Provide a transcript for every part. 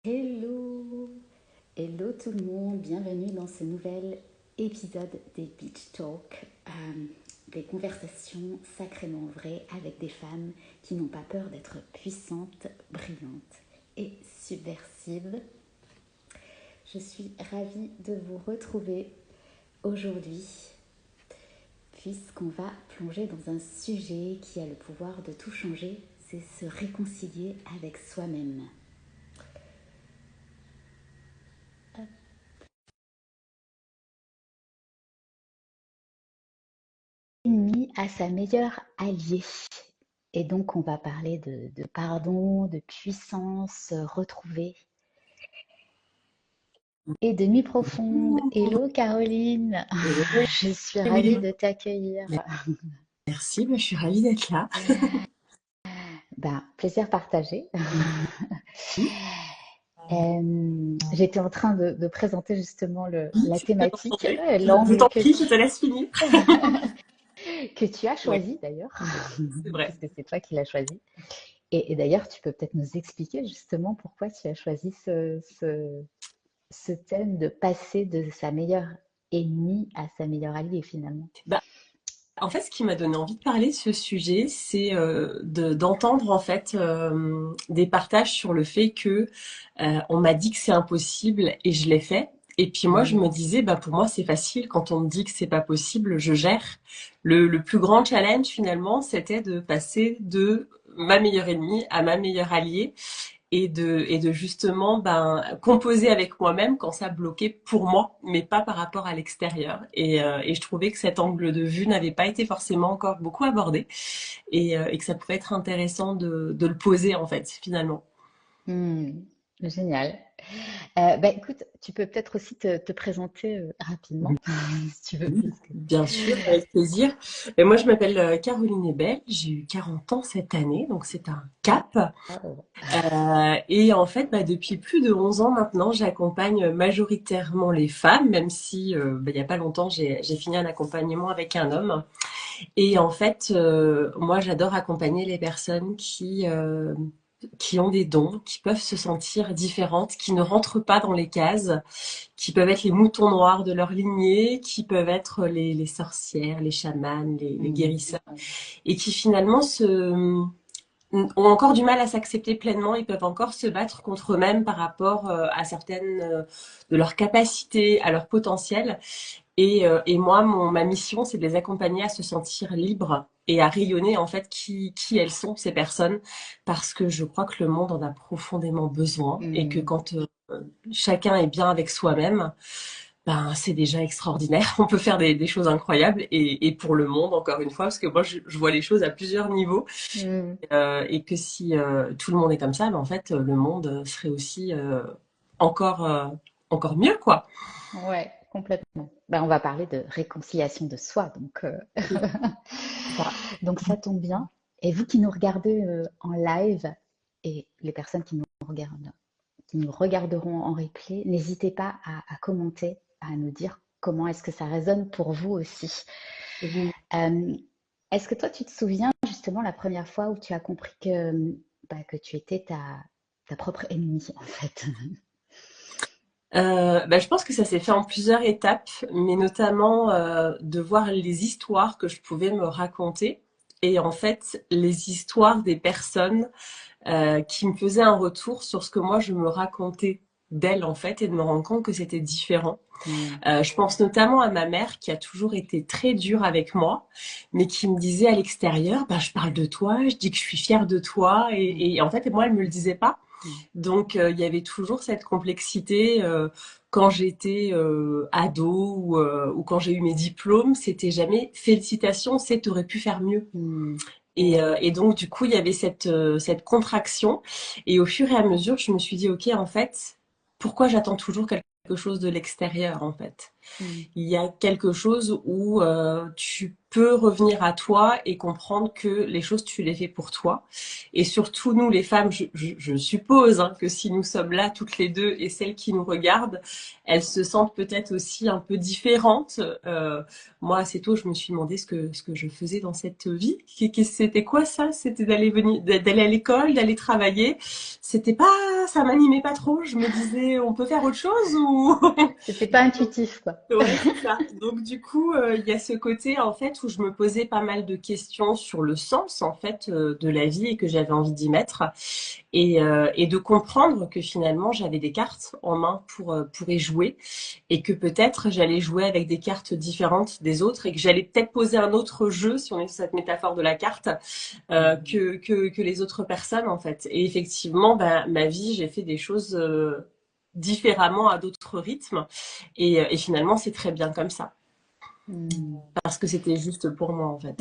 Hello, hello tout le monde, bienvenue dans ce nouvel épisode des Beach Talk, des conversations sacrément vraies avec des femmes qui n'ont pas peur d'être puissantes, brillantes et subversives. Je suis ravie de vous retrouver aujourd'hui puisqu'on va plonger dans un sujet qui a le pouvoir de tout changer, c'est se réconcilier avec soi-même. Ennemi à sa meilleure alliée. Et donc, on va parler de pardon, de puissance retrouvée et de nuit profonde. Hello Caroline, Hello, je suis ravie Louise. de t'accueillir. Merci, je suis ravie d'être là. Ben, plaisir partagé. J'étais en train de présenter justement Oui, la je peux thématique, m'entendre. Je l'angle t'en prie, je te laisse finir. que tu as Oui, choisi d'ailleurs, c'est vrai. puisque c'est toi qui l'as choisi. Et d'ailleurs, tu peux peut-être nous expliquer justement pourquoi tu as choisi ce thème de passer de sa meilleure ennemie à sa meilleure alliée finalement. Bah, en fait, ce qui m'a donné envie de parler de ce sujet, c'est d'entendre en fait des partages sur le fait que on m'a dit que c'est impossible et je l'ai fait. Et puis moi, je me Mm. disais, bah pour moi, c'est facile. Quand on me dit que c'est pas possible, je gère. Le plus grand challenge finalement, c'était de passer de ma meilleure ennemie à ma meilleure alliée et de justement composer avec moi-même quand ça bloquait pour moi, mais pas par rapport à l'extérieur. Et je trouvais que cet angle de vue n'avait pas été forcément encore beaucoup abordé et que ça pouvait être intéressant de le poser en fait finalement. Mm. Génial. Bah, écoute, tu peux peut-être aussi te présenter rapidement, si tu veux, Oui, parce que... bien sûr, avec plaisir. Et moi, je m'appelle Caroline Ebel, j'ai eu 40 ans cette année, donc c'est un cap. Waouh. Et en fait, depuis plus de 11 ans maintenant, j'accompagne majoritairement les femmes, même si il y a pas longtemps, j'ai fini un accompagnement avec un homme. Et en fait, moi, j'adore accompagner les personnes qui ont des dons, qui peuvent se sentir différentes, qui ne rentrent pas dans les cases, qui peuvent être les moutons noirs de leur lignée, qui peuvent être les sorcières, les chamanes, les Mm. guérisseurs, et qui finalement ont encore du mal à s'accepter pleinement, ils peuvent encore se battre contre eux-mêmes par rapport à certaines de leurs capacités, à leur potentiel. Et moi, ma mission, c'est de les accompagner à se sentir libres et à rayonner en fait qui elles sont, ces personnes, parce que je crois que le monde en a profondément besoin et que Mm. quand chacun est bien avec soi-même, c'est déjà extraordinaire. On peut faire des choses incroyables et pour le monde, encore une fois, parce que moi, je vois les choses à plusieurs niveaux Mm. et que si tout le monde est comme ça, en fait, le monde serait aussi encore, encore mieux, quoi. Ouais, complètement. Bah, on va parler de réconciliation de soi, C'est ça. donc ça tombe bien. Et vous qui nous regardez en live et les personnes qui nous regarderont en replay, n'hésitez pas à commenter, à nous dire comment est-ce que ça résonne pour vous aussi. Oui. Euh, Est-ce que toi, tu te souviens justement la première fois où tu as compris que tu étais ta propre ennemie, en fait? Je pense que ça s'est fait en plusieurs étapes, mais notamment de voir les histoires que je pouvais me raconter et en fait les histoires des personnes qui me faisaient un retour sur ce que moi je me racontais d'elles en fait et de me rendre compte que c'était différent. Hmm. Je pense notamment à ma mère qui a toujours été très dure avec moi, mais qui me disait à l'extérieur, je parle de toi, je dis que je suis fière de toi Hmm. et en fait moi elle me le disait pas. Hmm. Donc il y avait toujours cette complexité quand j'étais ado ou quand j'ai eu mes diplômes, c'était jamais félicitations, c'est t'aurais pu faire mieux. Hmm. Et donc du coup il y avait cette contraction et au fur et à mesure je me suis dit ok en fait pourquoi j'attends toujours quelque chose de l'extérieur en fait. Hmm. Il y a quelque chose où tu peux revenir à toi et comprendre que les choses, tu les fais pour toi. Et surtout, nous, les femmes, je suppose hein, que si nous sommes là toutes les deux et celles qui nous regardent, elles se sentent peut-être aussi un peu différentes. Moi, assez tôt, je me suis demandé ce que je faisais dans cette vie. C'était quoi ça? C'était d'aller à l'école, d'aller travailler. C'était pas, ça m'animait pas trop. Je me disais, on peut faire autre chose ou C'était pas intuitif, quoi. Ouais, c'est ça. Donc du coup, il y a ce côté en fait où je me posais pas mal de questions sur le sens en fait de la vie et que j'avais envie d'y mettre et de comprendre que finalement j'avais des cartes en main pour y jouer et que peut-être j'allais jouer avec des cartes différentes des autres et que j'allais peut-être poser un autre jeu si on est sur cette métaphore de la carte que les autres personnes en fait. Et effectivement, ben, ma vie, j'ai fait des choses différemment à d'autres rythmes. Et finalement, c'est très bien comme ça. Hmm. Parce que c'était juste pour moi, en fait.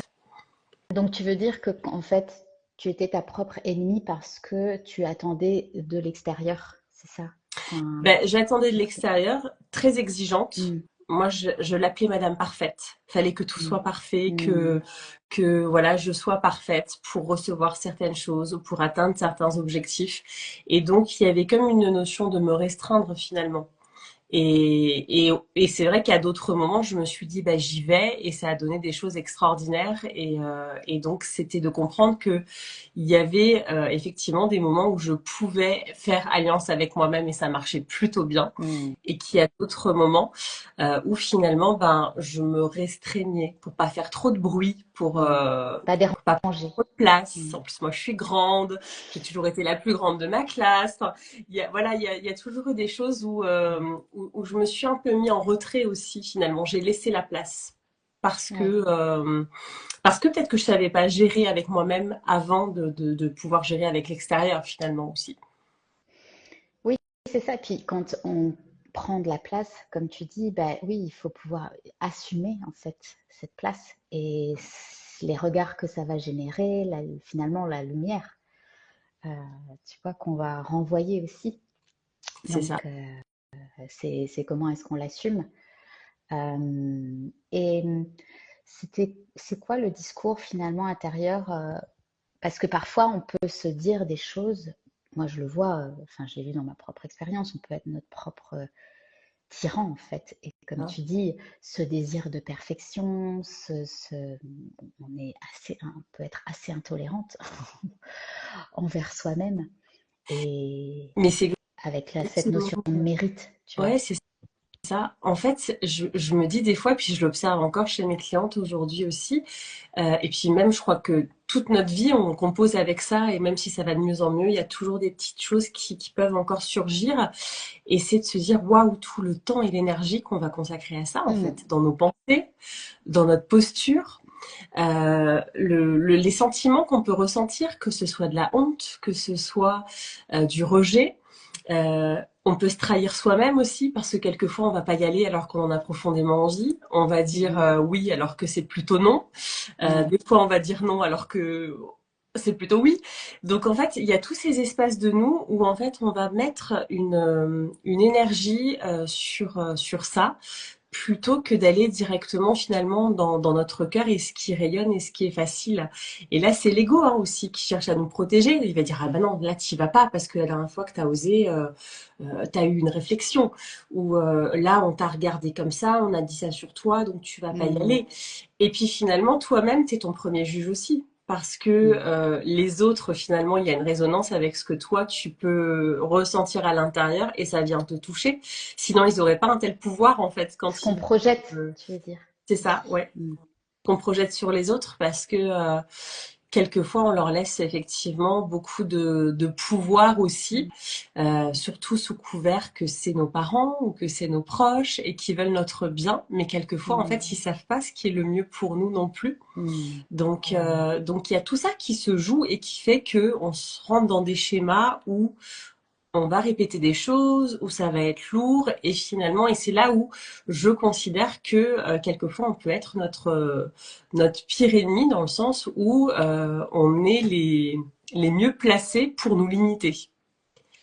Donc tu veux dire que en fait, tu étais ta propre ennemie parce que tu attendais de l'extérieur, c'est ça? Enfin, Ben, j'attendais de l'extérieur, très exigeante. hmm, Moi, je l'appelais Madame Parfaite. Fallait que tout hmm, soit parfait, hmm, que voilà, je sois parfaite pour recevoir certaines choses, pour atteindre certains objectifs. Et donc, il y avait comme une notion de me restreindre finalement. Et c'est vrai qu'à d'autres moments, je me suis dit, bah, j'y vais et ça a donné des choses extraordinaires. Et donc, c'était de comprendre que il y avait effectivement des moments où je pouvais faire alliance avec moi-même et ça marchait plutôt bien. hmm. Et qu'il y a d'autres moments où finalement, ben, je me restreignais pour pas faire trop de bruit, Hmm. Pas pour pas prendre dérangé. trop de place. Hmm. En plus, moi, je suis grande. J'ai toujours été la plus grande de ma classe. Enfin, voilà, il y a toujours eu des choses où je me suis un peu mis en retrait aussi, finalement. J'ai laissé la place. Parce Ouais. que, euh, parce que peut-être que je savais pas gérer avec moi-même avant de pouvoir gérer avec l'extérieur, finalement, aussi. Oui, c'est ça. Puis quand on prend de la place, comme tu dis, bah oui, il faut pouvoir assumer en fait cette place et les regards que ça va générer, finalement la lumière, euh, tu vois, qu'on va renvoyer aussi. C'est ça. Donc c'est comment est-ce qu'on l'assume. Et c'est quoi le discours finalement intérieur? Parce que parfois on peut se dire des choses. Moi, je le vois. Enfin, j'ai vu dans ma propre expérience. On peut être notre propre tyran en fait. Et comme tu dis, ce désir de perfection, on est on peut être assez intolérante envers soi-même et Mais c'est avec cette exactement. notion de mérite, tu vois. Ouais, c'est ça. En fait, je me dis des fois, puis je l'observe encore chez mes clientes aujourd'hui aussi, et puis même je crois que toute notre vie, on compose avec ça, et même si ça va de mieux en mieux, il y a toujours des petites choses qui peuvent encore surgir, et c'est de se dire, waouh, tout le temps et l'énergie qu'on va consacrer à ça, en Mm, fait, dans nos pensées, dans notre posture, les sentiments qu'on peut ressentir, que ce soit de la honte, que ce soit du rejet. On peut se trahir soi-même aussi parce que quelquefois on va pas y aller alors qu'on en a profondément envie. On va dire mhm, oui alors que c'est plutôt non. mm, Des fois on va dire non alors que c'est plutôt oui. Donc en fait il y a tous ces espaces de nous où en fait on va mettre une énergie sur ça plutôt que d'aller directement finalement dans notre cœur et ce qui rayonne et ce qui est facile. Et là, c'est l'ego hein, aussi qui cherche à nous protéger. Il va dire, ah ben non, là, tu vas pas parce que la dernière fois que tu as osé, tu as eu une réflexion. Ou là, on t'a regardé comme ça, on a dit ça sur toi, donc tu vas pas y mm, aller. Et puis finalement, toi-même, tu es ton premier juge aussi. Parce que mm. les autres, finalement, il y a une résonance avec ce que toi, tu peux ressentir à l'intérieur et ça vient te toucher. Sinon, ils n'auraient pas un tel pouvoir, en fait, Ce quand qu'on ils... projette, tu veux dire C'est ça, aussi. ouais. Mm, Qu'on projette sur les autres parce que quelquefois, on leur laisse effectivement beaucoup de pouvoir aussi, mm, surtout sous couvert que c'est nos parents ou que c'est nos proches et qui veulent notre bien. Mais quelquefois, en mm, fait, ils savent pas ce qui est le mieux pour nous non plus. mm. Donc il y a tout ça qui se joue et qui fait que on se rentre dans des schémas où on va répéter des choses, où ça va être lourd, et finalement, et c'est là où je considère que quelquefois on peut être notre pire ennemi dans le sens où on est les mieux placés pour nous limiter.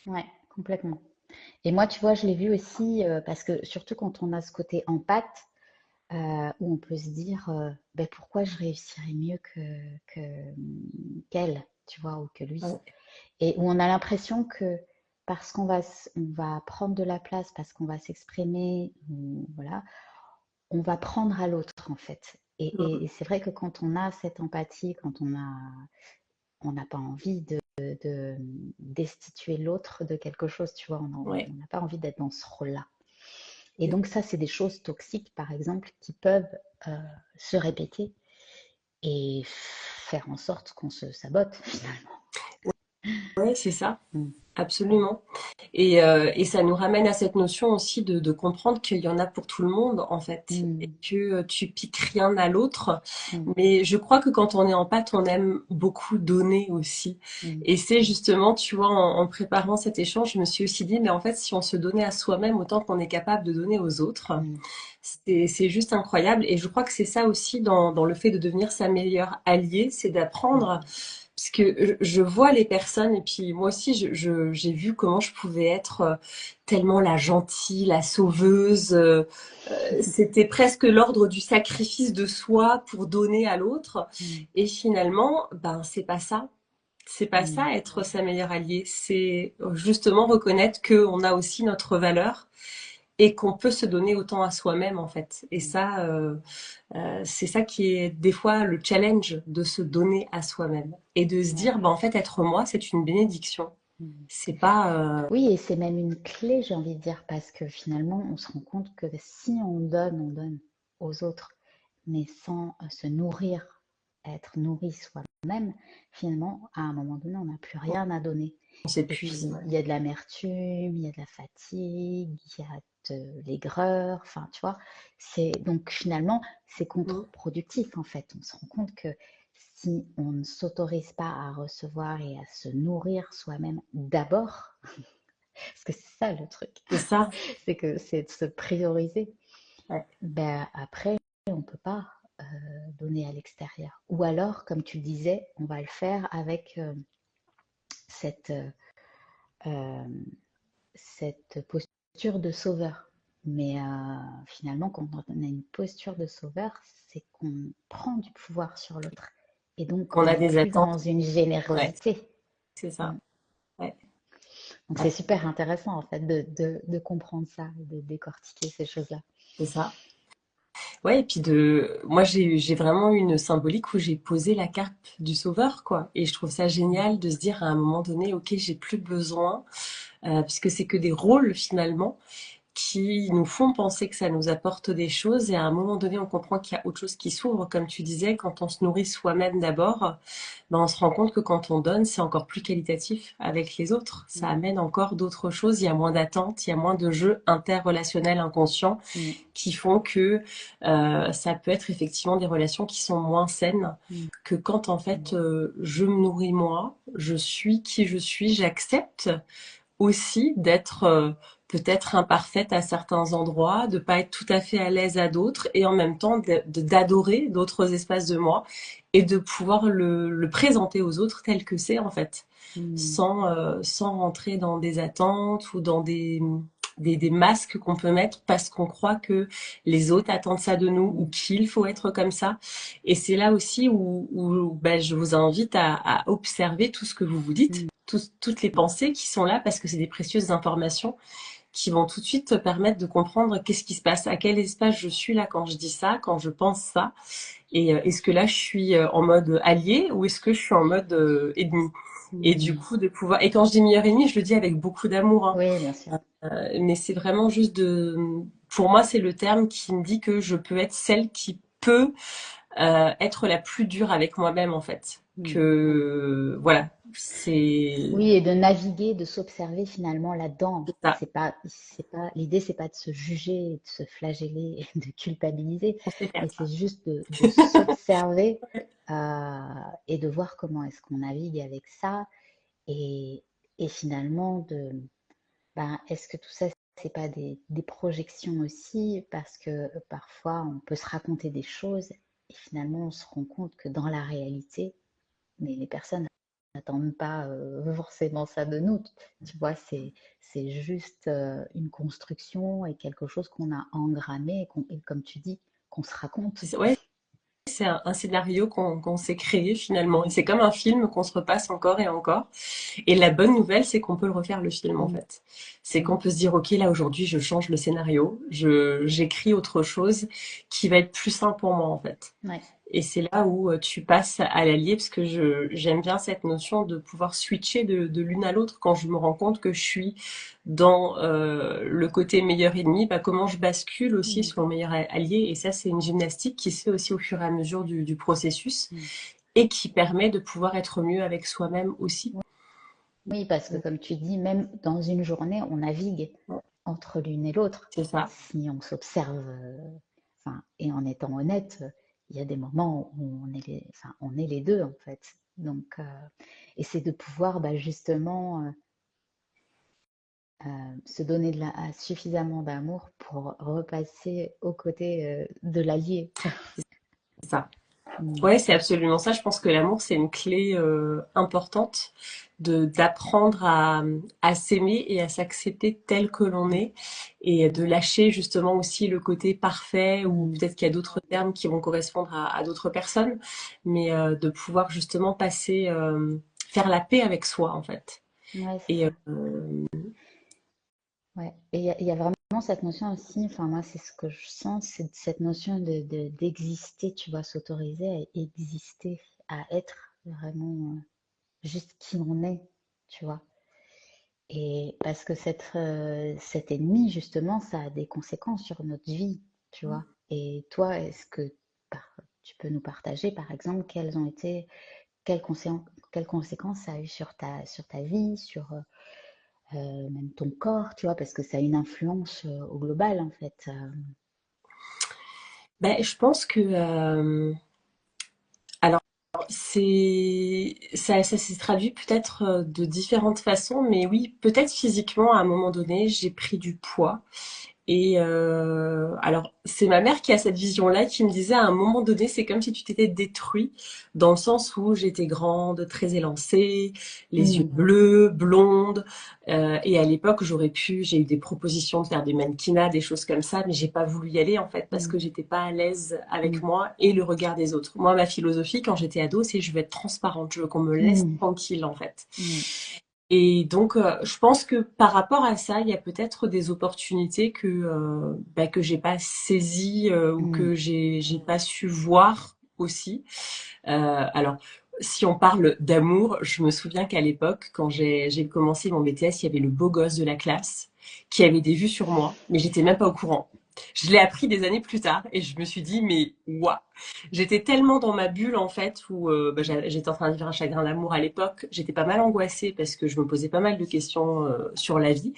Ouais, complètement. Et moi, tu vois, je l'ai vu aussi parce que surtout quand on a ce côté empathe, où on peut se dire ben, pourquoi je réussirais mieux qu'elle, tu vois, ou que lui. Ouais. Et où on a l'impression que parce on va prendre de la place, parce qu'on va s'exprimer, voilà, on va prendre à l'autre en fait. Et c'est vrai que quand on a cette empathie, quand on n'a pas envie destituer l'autre de quelque chose, tu vois, Ouais. on n'a pas envie d'être dans ce rôle-là. Et donc ça, c'est des choses toxiques, par exemple, qui peuvent euh, se répéter et faire en sorte qu'on se sabote finalement. Ouais, c'est ça. Mm. Absolument. Et ça nous ramène à cette notion aussi de comprendre qu'il y en a pour tout le monde, en fait, et Mm. que tu piques rien à l'autre. Mm. Mais je crois que quand on est en pâte, on aime beaucoup donner aussi. Mm. Et c'est justement, tu vois, en préparant cet échange, je me suis aussi dit, mais en fait, si on se donnait à soi-même autant qu'on est capable de donner aux autres, Mm. c'est juste incroyable. Et je crois que c'est ça aussi dans le fait de devenir sa meilleure alliée, c'est Mm. d'apprendre parce que je vois les personnes et puis moi aussi j'ai vu comment je pouvais être tellement la gentille, la sauveuse. C'était presque l'ordre du sacrifice de soi pour donner à l'autre. Mm. Et finalement, ben c'est pas ça. C'est pas Mm. ça être sa meilleure alliée. C'est justement reconnaître qu'on a aussi notre valeur et qu'on peut se donner autant à soi-même en fait. Et Mm. ça, c'est ça qui est des fois le challenge de se donner à soi-même et de se Ouais. dire, bah, en fait, être moi, c'est une bénédiction. Mm. C'est pas. Oui, et c'est même une clé, j'ai envie de dire, parce que finalement, on se rend compte que si on donne aux autres, mais sans se nourrir, être nourri soi-même, finalement, à un moment donné, on n'a plus rien à donner. On Et s'épuise. puis, Ouais. il y a de l'amertume, il y a de la fatigue, il y a de l'aigreur, enfin, tu vois. Donc, finalement, c'est Mm. contre-productif, en fait. On se rend compte que si on ne s'autorise pas à recevoir et à se nourrir soi-même d'abord, parce que c'est ça le truc, C'est ça. c'est que c'est de se prioriser, Ouais. ben après, on ne peut pas donner à l'extérieur. Ou alors, comme tu le disais, on va le faire avec cette, euh, cette posture de sauveur. Mais finalement, quand on a une posture de sauveur, c'est qu'on prend du pouvoir sur l'autre. Et donc, on On a n'est des plus dans attentes. une Ouais. générosité. C'est Mm. ça. Ouais. Donc, c'est Ouais. super intéressant, en fait, de comprendre ça, de décortiquer ces choses-là. C'est ça. Ouais, et puis moi j'ai vraiment une symbolique où j'ai posé la carte du sauveur, quoi. Et je trouve ça Mm. génial de se dire à un moment donné, ok, j'ai plus besoin, puisque c'est que des rôles finalement. Qui nous font penser que ça nous apporte des choses et à un moment donné on comprend qu'il y a autre chose qui s'ouvre comme tu disais quand on se nourrit soi-même d'abord ben on se rend compte que quand on donne c'est encore plus qualitatif avec les autres ça Mm. amène encore d'autres choses il y a moins d'attentes il y a moins de jeux interrelationnels inconscients Mm. qui font que ça peut être effectivement des relations qui sont moins saines Mm. que quand en fait je me nourris moi je suis qui je suis j'accepte aussi d'être peut-être imparfaite à certains endroits, de pas être tout à fait à l'aise à d'autres, et en même temps d'adorer d'autres espaces de moi et de pouvoir le présenter aux autres tel que c'est en fait, Mm. sans rentrer dans des attentes ou dans des masques qu'on peut mettre parce qu'on croit que les autres attendent ça de nous ou Mm. qu'il faut être comme ça. Et c'est là aussi où ben, je vous invite à observer tout ce que vous vous dites, Mm. toutes les pensées qui sont là parce que c'est des précieuses informations qui vont tout de suite te permettre de comprendre qu'est-ce qui se passe, à quel espace je suis là quand je dis ça, quand je pense ça, et est-ce que là je suis en mode allié ou est-ce que je suis en mode ennemi. Et du Mm. coup de pouvoir, et quand je dis meilleur ennemi, je le dis avec beaucoup d'amour, hein. Oui, bien sûr. Mais c'est vraiment juste pour moi c'est le terme qui me dit que je peux être celle qui peut être la plus dure avec moi-même en fait. Mm. Que voilà, c'est Oui, et de naviguer, de s'observer finalement là-dedans. ça. L'idée, c'est pas de se juger, de se flageller, de culpabiliser, On sait faire mais c'est ça. juste de s'observer et de voir comment est-ce qu'on navigue avec ça et, et finalement ben, est-ce que tout ça, c'est pas des projections aussi, parce que parfois on peut se raconter des choses et finalement on se rend compte que dans la réalité, mais les personnes n'attendent pas forcément ça de nous. Tu vois, c'est juste une construction et quelque chose qu'on a engrammé et comme tu dis, qu'on se raconte. Ouais, c'est un scénario qu'on s'est créé finalement. Et c'est comme un film qu'on se repasse encore et encore. Et la bonne nouvelle, c'est qu'on peut le refaire le film en Mm, fait. C'est mm, qu'on peut se dire, ok, là aujourd'hui, je change le scénario, j'écris autre chose qui va être plus simple pour moi en fait. ouais. Et c'est là où tu passes à l'allié, parce que j'aime bien cette notion de pouvoir switcher de l'une à l'autre quand je me rends compte que je suis dans le côté meilleur ennemi, bah, comment je bascule aussi Mm, sur mon meilleur allié. Et ça, c'est une gymnastique qui se fait aussi au fur et à mesure du processus mm. et qui permet de pouvoir être mieux avec soi-même aussi. Oui, parce que comme tu dis, même dans une journée, on navigue entre l'une et l'autre. C'est ça. Si on s'observe, enfin, et en étant honnête, il y a des moments où on est les deux en fait. Donc, et c'est de pouvoir bah, justement se donner suffisamment d'amour pour repasser aux côtés de l'allié. C'est ça. Mm, Ouais, c'est absolument ça. Je pense que l'amour, c'est une clé importante de d'apprendre à s'aimer et à s'accepter tel que l'on mm, est et de lâcher justement aussi le côté parfait ou mm. peut-être qu'il y a d'autres termes qui vont correspondre à d'autres personnes, mais de pouvoir justement passer, faire la paix avec soi en fait. Ouais, c'est Et ça. Ouais. Et il y a vraiment cette notion aussi, enfin moi c'est ce que je sens, c'est cette notion d'exister, tu vois, s'autoriser à exister, à être vraiment juste qui on est, tu vois. Et parce que cet ennemi, justement, ça a des conséquences sur notre vie, tu vois. Et toi, est-ce que tu peux nous partager, par exemple, quelles, quelles conséquences ça a eu sur ta vie, sur même ton corps, tu vois, parce que ça a une influence au global, en fait. ben, je pense que alors ça s'est traduit peut-être de différentes façons, mais oui, peut-être physiquement à un moment donné, j'ai pris du poids. Et alors, c'est ma mère qui a cette vision-là, qui me disait à un moment donné, c'est comme si tu t'étais détruit, dans le sens où j'étais grande, très élancée, les yeux Mm, bleus, blonde. Et à l'époque, j'ai eu des propositions de faire des mannequinats, des choses comme ça, mais j'ai pas voulu y aller en fait parce mm, que j'étais pas à l'aise avec mm, moi et le regard des autres. Moi, ma philosophie quand j'étais ado, c'est je veux être transparente, je veux qu'on me laisse mm, tranquille en fait. mm, Et donc, je pense que par rapport à ça, il y a peut-être des opportunités bah, que j'ai pas saisies ou mm, que j'ai pas su voir aussi. Alors, si on parle d'amour, je me souviens qu'à l'époque, quand j'ai commencé mon BTS, il y avait le beau gosse de la classe qui avait des vues sur moi, mais j'étais même pas au courant. Je l'ai appris des années plus tard et je me suis dit, mais waouh! J'étais tellement dans ma bulle en fait où bah, j'étais en train de vivre un chagrin d'amour à l'époque. J'étais pas mal angoissée parce que je me posais pas mal de questions sur la vie.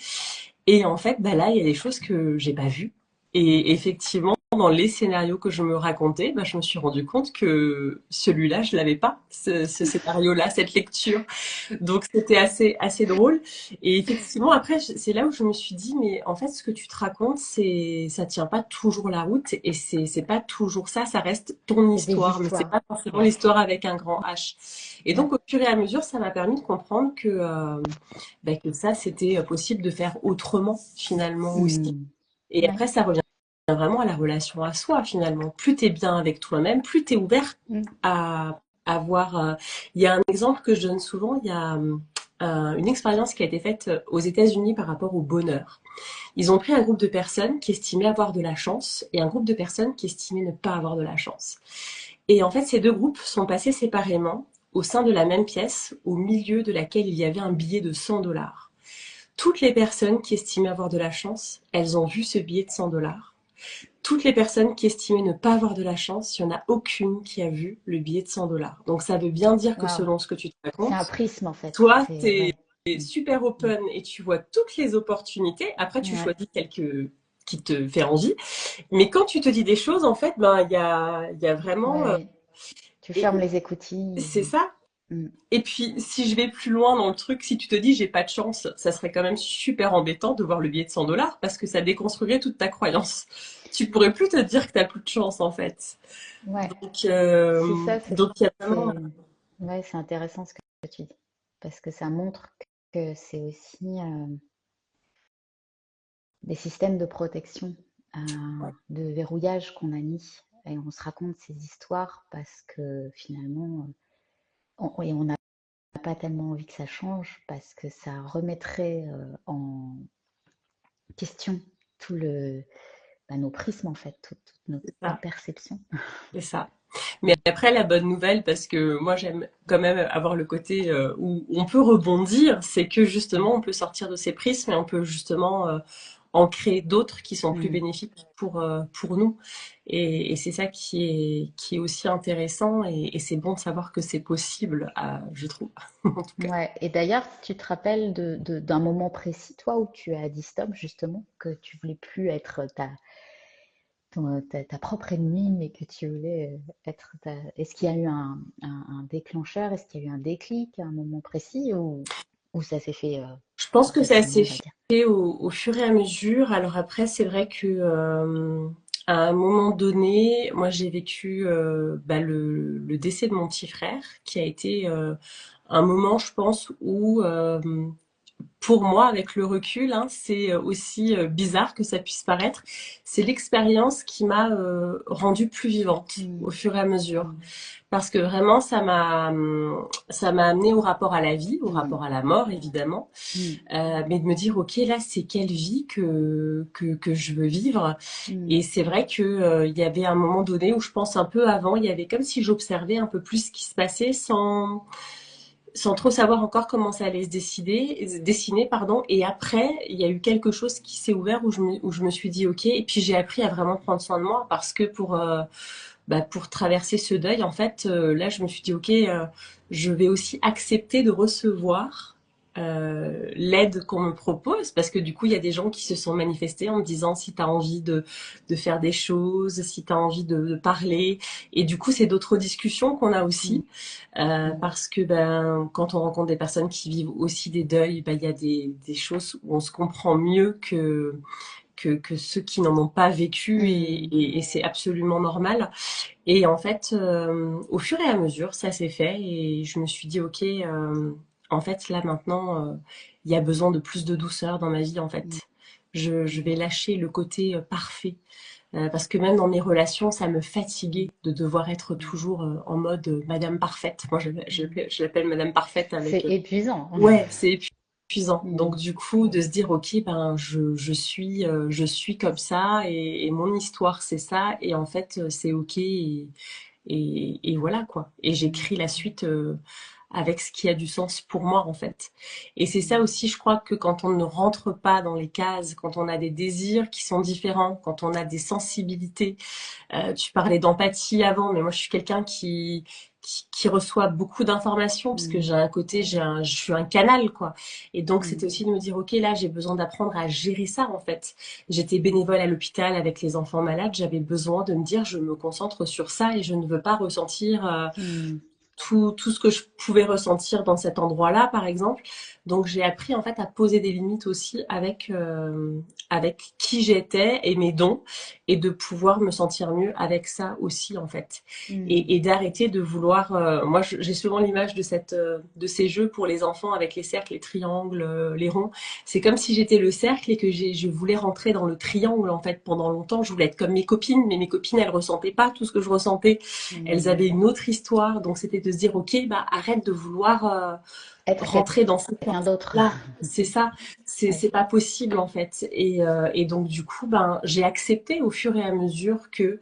Et en fait, bah là, il y a des choses que j'ai pas vues. Et effectivement, dans les scénarios que je me racontais, bah, je me suis rendu compte que celui-là, je l'avais pas, ce scénario-là, cette lecture. Donc c'était assez drôle. Et effectivement, après, c'est là où je me suis dit, mais en fait, ce que tu te racontes, ça tient pas toujours la route et c'est pas toujours ça. Ça reste ton C'est des histoire, mais c'est histoires. pas forcément Ouais, l'histoire avec un grand H. Et ouais. donc, au fur et à mesure, ça m'a permis de comprendre bah, que ça, c'était possible de faire autrement finalement aussi. Mm, Et ouais. après, ça revient vraiment à la relation à soi finalement. Plus tu es bien avec toi-même, plus tu es ouvert Mm, à voir. Il y a un exemple que je donne souvent, il y a une expérience qui a été faite aux États-Unis par rapport au bonheur. Ils ont pris un groupe de personnes qui estimaient avoir de la chance et un groupe de personnes qui estimaient ne pas avoir de la chance. Et en fait, ces deux groupes sont passés séparément au sein de la même pièce, au milieu de laquelle il y avait un billet de 100 $. Toutes les personnes qui estimaient avoir de la chance, elles ont vu ce billet de 100 $. Toutes les personnes qui estimaient ne pas avoir de la chance, il n'y en a aucune qui a vu le billet de 100 $. Donc ça veut bien dire que waouh. selon ce que tu te C'est un racontes, prisme, en fait. toi, tu C'est, es ouais. Mm, super mm, open et tu vois toutes les opportunités. Après, tu ouais. choisis quelques qui te fait envie. Mais quand tu te dis des choses, en fait, ben, il y a vraiment... Ouais. Tu et fermes les écoutilles. c'est ça. Mm, Et puis, si je vais plus loin dans le truc, si tu te dis j'ai pas de chance, ça serait quand même super embêtant de voir le billet de 100 $ parce que ça déconstruirait toute ta croyance. Tu pourrais plus te dire que t'as plus de chance en fait. ouais. C'est ça, Donc il y a vraiment. c'est, ouais, c'est intéressant ce que tu dis. Parce que ça montre que c'est aussi des systèmes de protection, de verrouillage qu'on a mis. et on se raconte ces histoires parce que finalement, et on n'a pas tellement envie que ça change parce que ça remettrait en question tout nos prismes en fait, toute C'est notre ça. perception. C'est ça. Mais après, la bonne nouvelle, parce que moi j'aime quand même avoir le côté où on peut rebondir, c'est que justement on peut sortir de ces prismes et on peut justement en créer d'autres qui sont plus Mm. bénéfiques pour nous. Et c'est ça qui est aussi intéressant et c'est bon de savoir que c'est possible, je trouve, en tout cas. Ouais. Et d'ailleurs, tu te rappelles d'un moment précis, toi, où tu as dit stop, justement, que tu voulais plus être ta propre ennemie, mais que tu voulais être ta... Est-ce qu'il y a eu un déclencheur? Est-ce qu'il y a eu un déclic à un moment précis ou ça s'est fait Je pense que ça progressivement, s'est on va dire? fait au fur et à mesure. Alors après, c'est vrai que à un moment donné, moi j'ai vécu le décès de mon petit frère, qui a été un moment, je pense, où pour moi, avec le recul, hein, c'est aussi bizarre que ça puisse paraître, c'est l'expérience qui m'a rendue plus vivante au Mm. fur et à mesure. Mm. Parce que vraiment, ça m'a amené au rapport à la vie, au Mm. rapport à la mort, évidemment. Mm. Mais de me dire, ok, là, c'est quelle vie que je veux vivre. Mm. Et c'est vrai que il y avait un moment donné où je pense un peu avant, il y avait comme si j'observais un peu plus ce qui se passait sans trop savoir encore comment ça allait dessiner, pardon. Et après, il y a eu quelque chose qui s'est ouvert où je me suis dit, ok. Et puis j'ai appris à vraiment prendre soin de moi parce que pour traverser ce deuil, en fait, là, je me suis dit, ok, je vais aussi accepter de recevoir l'aide qu'on me propose, parce que du coup, il y a des gens qui se sont manifestés en me disant si tu as envie de faire des choses, si tu as envie de parler. Et du coup, c'est d'autres discussions qu'on a Mm. aussi, Mm. parce que quand on rencontre des personnes qui vivent aussi des deuils, il y a des choses où on se comprend mieux que ceux qui n'en ont pas vécu Mm. et c'est absolument normal. Et en fait, au fur et à mesure, ça s'est fait et je me suis dit, ok, en fait, là maintenant, il y a besoin de plus de douceur dans ma vie, en Mm. fait. Je vais lâcher le côté parfait. Parce que même dans mes relations, ça me fatiguait de devoir être toujours en mode Madame Parfaite. Moi, je l'appelle Madame Parfaite C'est avec épuisant. ouais, c'est épuisant. Donc Mm. du coup, de se dire ok, je suis comme ça et mon histoire c'est ça et en fait c'est ok et voilà quoi. Et Mm. j'écris la suite avec ce qui a du sens pour moi en fait. Et c'est ça Mm. aussi, je crois que quand on ne rentre pas dans les cases, quand on a des désirs qui sont différents, quand on a des sensibilités tu parlais d'empathie avant, mais moi je suis quelqu'un qui reçoit beaucoup d'informations parce que Mm. je suis un canal quoi. Et donc Mm. c'était aussi de me dire ok là j'ai besoin d'apprendre à gérer ça en fait. J'étais Mm. bénévole à l'hôpital avec les enfants malades, j'avais besoin de me dire je me concentre sur ça et je ne veux pas ressentir Mm. tout ce que je pouvais ressentir dans cet endroit-là, par exemple. Donc j'ai appris en fait à poser des limites aussi avec qui j'étais et mes dons et de pouvoir me sentir mieux avec ça aussi en fait. Mm. Et d'arrêter de vouloir. Moi j'ai souvent l'image de de ces jeux pour les enfants avec les cercles, les triangles, les ronds. C'est comme si j'étais le cercle et que je voulais rentrer dans le triangle en fait pendant longtemps. Je voulais être comme mes copines, mais mes copines elles ressentaient pas tout ce que je ressentais. Elles Mm. avaient une autre histoire, donc c'était de se dire ok, arrête de vouloir Être rentrer dans cette quelqu'un d'autre. là. C'est ça, Ouais. c'est pas possible en fait. Et donc du coup, j'ai accepté au fur et à mesure que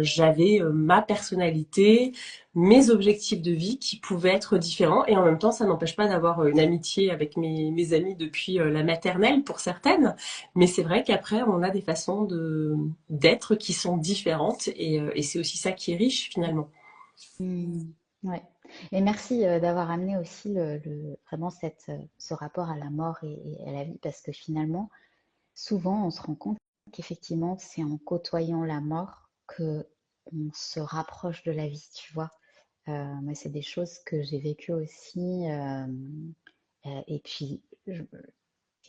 j'avais ma personnalité, mes objectifs de vie qui pouvaient être différents. Et en même temps, ça n'empêche pas d'avoir une amitié avec mes amis depuis la maternelle pour certaines. Mais c'est vrai qu'après, on a des façons d'être qui sont différentes et c'est aussi ça qui est riche finalement. Mm. Ouais. Et merci d'avoir amené aussi vraiment ce rapport à la mort et à la vie, parce que finalement, souvent, on se rend compte qu'effectivement, c'est en côtoyant la mort que on se rapproche de la vie, tu vois. Moi, c'est des choses que j'ai vécues aussi. Et puis,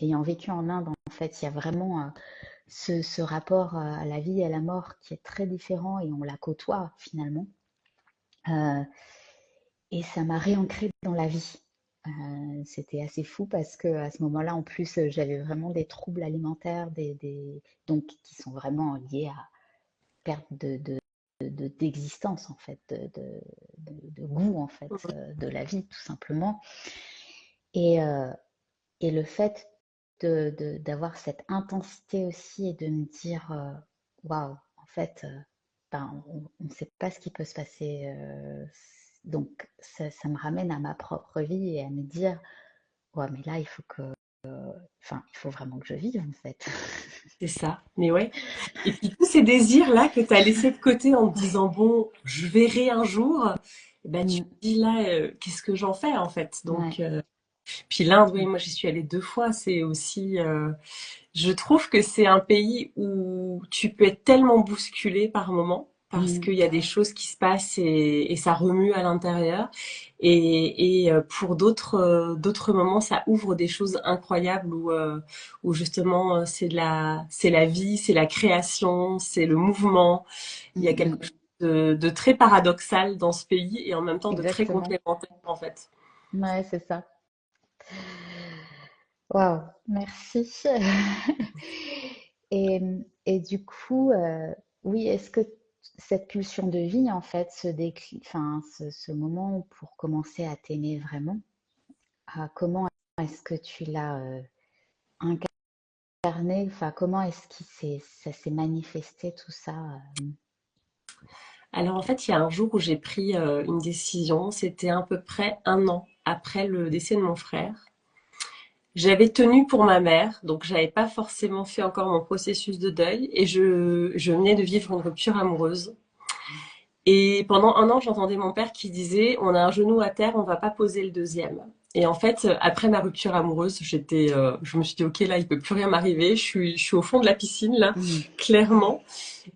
ayant vécu en Inde, en fait, il y a vraiment ce rapport à la vie et à la mort qui est très différent et on la côtoie finalement. Euh, et ça m'a réancrée dans la vie. C'était assez fou parce que à ce moment-là, en plus, j'avais vraiment des troubles alimentaires, donc qui sont vraiment liés à perte d'existence, en fait, de goût, en fait, de la vie, tout simplement. Et, euh, et le fait d'avoir cette intensité aussi et de me dire, waouh, en fait, ben, on ne sait pas ce qui peut se passer. Donc, ça me ramène à ma propre vie et à me dire, ouais, mais là, enfin, il faut vraiment que je vive, en fait. C'est ça, mais ouais. Et puis tous ces désirs-là que tu as laissés de côté en te disant, bon, je verrai un jour, eh ben, tu te Mm, dis là, qu'est-ce que j'en fais en fait? ouais. Donc, puis l'Inde, oui, moi j'y suis allée 2 fois, c'est aussi, je trouve que c'est un pays où tu peux être tellement bousculé par moment parce Mm, qu'il y a des choses qui se passent et ça remue à l'intérieur. Pour d'autres moments, ça ouvre des choses incroyables où justement c'est la vie, c'est la création, c'est le mouvement. Il y a mm, quelque mm. chose de très paradoxal dans ce pays et en même temps de très Exactement. complémentaire en fait. Ouais, c'est ça. Waouh, merci. Et, et du coup, oui, est-ce que cette pulsion de vie, en fait, enfin, ce moment pour commencer à t'aimer vraiment, comment est-ce que tu l'as incarné? Enfin, comment est-ce ça s'est manifesté tout ça? Alors en fait, il y a un jour où j'ai pris une décision, c'était à peu près 1 an après le décès de mon frère. J'avais tenu pour ma mère, donc j'avais pas forcément fait encore mon processus de deuil et je venais de vivre une rupture amoureuse. Et pendant 1 an, j'entendais mon père qui disait, on a un genou à terre, on va pas poser le deuxième. Et en fait, après ma rupture amoureuse, je me suis dit, ok, là, il peut plus rien m'arriver. Je suis au fond de la piscine, là, Mhm. clairement.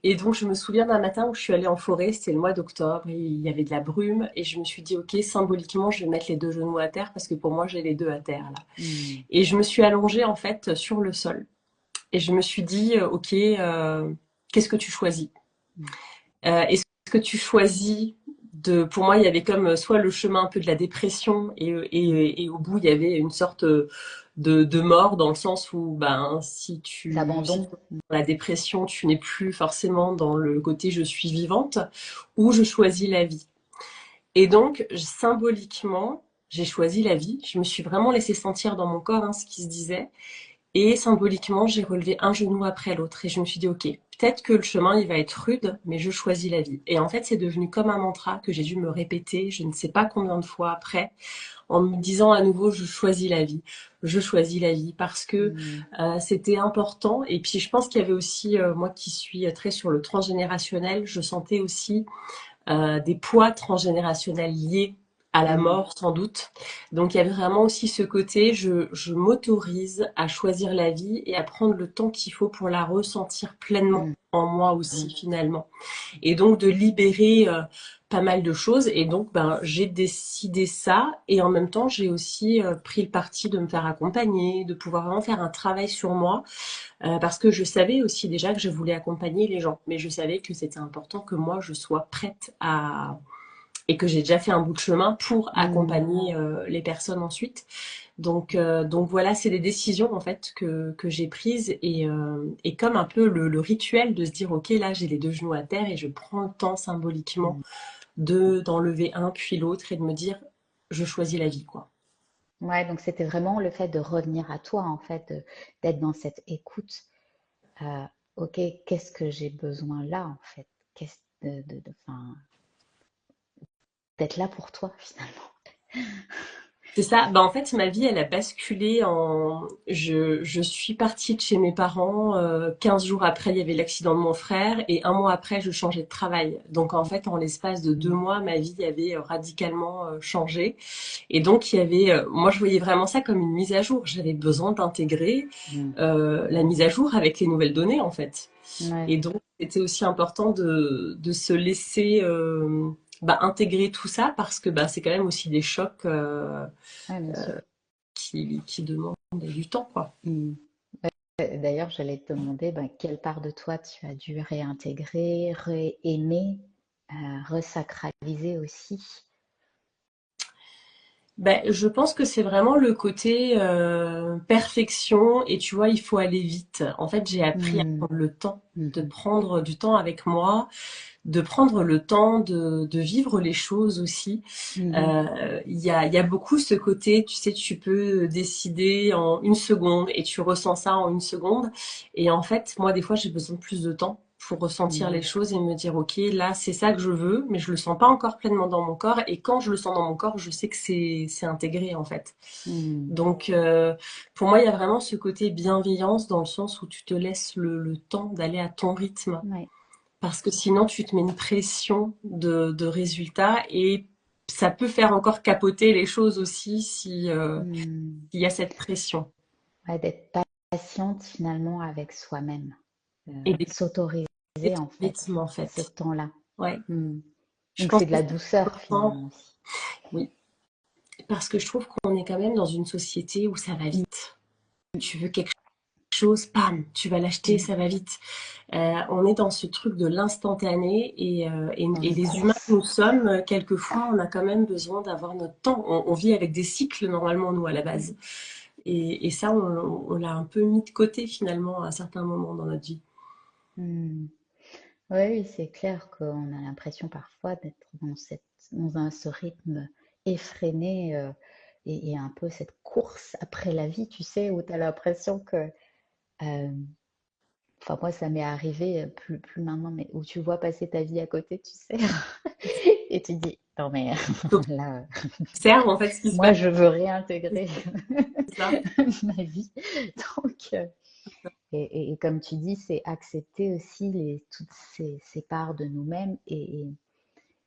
Et donc, je me souviens d'un matin où je suis allée en forêt, c'était le mois d'octobre, et il y avait de la brume, et je me suis dit, ok, symboliquement, je vais mettre les 2 genoux à terre, parce que pour moi, j'ai les deux à terre, là. Mhm. Et je me suis allongée, en fait, sur le sol. Et je me suis dit, ok, qu'est-ce que tu choisis? Est-ce que tu choisis pour moi, il y avait comme soit le chemin un peu de la dépression et au bout, il y avait une sorte de mort dans le sens où, ben, si tu L'abandon. es dans la dépression, tu n'es plus forcément dans le côté je suis vivante ou je choisis la vie. Et donc, symboliquement, j'ai choisi la vie. Je me suis vraiment laissé sentir dans mon corps, hein, ce qui se disait. Et symboliquement, j'ai relevé un genou après l'autre et je me suis dit, ok, peut-être que le chemin, il va être rude, mais je choisis la vie. Et en fait, c'est devenu comme un mantra que j'ai dû me répéter, je ne sais pas combien de fois après, en me disant à nouveau, je choisis la vie. Je choisis la vie parce que Mhm. c'était important. Et puis, je pense qu'il y avait aussi, moi qui suis très sur le transgénérationnel, je sentais aussi des poids transgénérationnels liés à la Mhm. mort sans doute. Donc il y avait vraiment aussi ce côté, je m'autorise à choisir la vie et à prendre le temps qu'il faut pour la ressentir pleinement Mhm. en moi aussi finalement. Et donc de libérer pas mal de choses. Et donc ben, j'ai décidé ça et en même temps j'ai aussi pris le parti de me faire accompagner, de pouvoir vraiment faire un travail sur moi parce que je savais aussi déjà que je voulais accompagner les gens, mais je savais que c'était important que moi je sois prête à et que j'ai déjà fait un bout de chemin pour Mhm. accompagner les personnes ensuite. Donc voilà, c'est des décisions en fait que j'ai prises et comme un peu le rituel de se dire ok là j'ai les 2 genoux à terre et je prends le temps symboliquement Mhm. de d'enlever un puis l'autre et de me dire je choisis la vie quoi. Ouais, donc c'était vraiment le fait de revenir à toi, en fait, d'être dans cette écoute. euh, ok, qu'est-ce que j'ai besoin là, en fait? Qu'est-ce enfin, d'être là pour toi, finalement. C'est ça. Bah, en fait, ma vie, elle a basculé je suis partie de chez mes parents. 15 jours après, il y avait l'accident de mon frère. Et un mois après, je changeais de travail. Donc, en fait, en l'espace de 2 mois, ma vie avait radicalement changé. Et donc, il y avait... moi, je voyais vraiment ça comme une mise à jour. J'avais besoin d'intégrer Mm. la mise à jour avec les nouvelles données, en fait. Ouais, Et donc, c'était aussi important de se laisser bah, intégrer tout ça parce que bah, c'est quand même aussi des chocs ouais, bien sûr. qui demandent du temps, quoi. Mm. D'ailleurs, j'allais te demander ben, quelle part de toi tu as dû réintégrer, réaimer, resacraliser aussi. Ben, je pense que c'est vraiment le côté perfection et tu vois, il faut aller vite. En fait, j'ai appris à Hmm, prendre le temps, de mhm, prendre du temps avec moi, de prendre le temps de vivre les choses aussi. mhm. Il y a beaucoup ce côté, tu sais, tu peux décider en une seconde et tu ressens ça en une seconde. Et en fait, moi, des fois, j'ai besoin de plus de temps pour ressentir les Ouais. choses et me dire, OK, là, c'est ça que je veux, mais je le sens pas encore pleinement dans mon corps. Et quand je le sens dans mon corps, je sais que c'est intégré, en fait. Hmm, Donc, pour moi, il y a vraiment ce côté bienveillance dans le sens où tu te laisses le temps d'aller à ton rythme. ouais. Parce que sinon, tu te mets une pression de résultats et ça peut faire encore capoter les choses aussi si, Hmm. s'il y a cette pression. Ouais, d'être patiente finalement avec soi-même. Et S'autoriser d'écouter en ton fait rythme, en ce fait. temps-là. Ouais. Hmm. Je Donc pense c'est de que la c'est douceur important. finalement aussi. Oui. Parce que je trouve qu'on est quand même dans une société où ça va Hmm. vite. Tu veux quelque chose, pam, tu vas l'acheter, Hmm. ça va vite. On est dans ce truc de l'instantané Dans et une les humains que course. nous sommes, quelquefois, on a quand même besoin d'avoir notre temps. On vit avec des cycles normalement, nous, à la base. Et ça, on l'a un peu mis de côté finalement à certains moments dans notre vie. Hmm. Oui, oui, c'est clair qu'on a l'impression parfois d'être ce rythme effréné et un peu cette course après la vie, tu sais, où tu as l'impression que, euh, enfin moi ça m'est arrivé plus maintenant, mais où tu vois passer ta vie à côté, tu sais, et tu dis, non mais Donc, là, observe en fait ce qui se passe, moi je veux réintégrer c'est ça. ma vie. Donc, et comme tu dis, c'est accepter aussi toutes ces parts de nous-mêmes et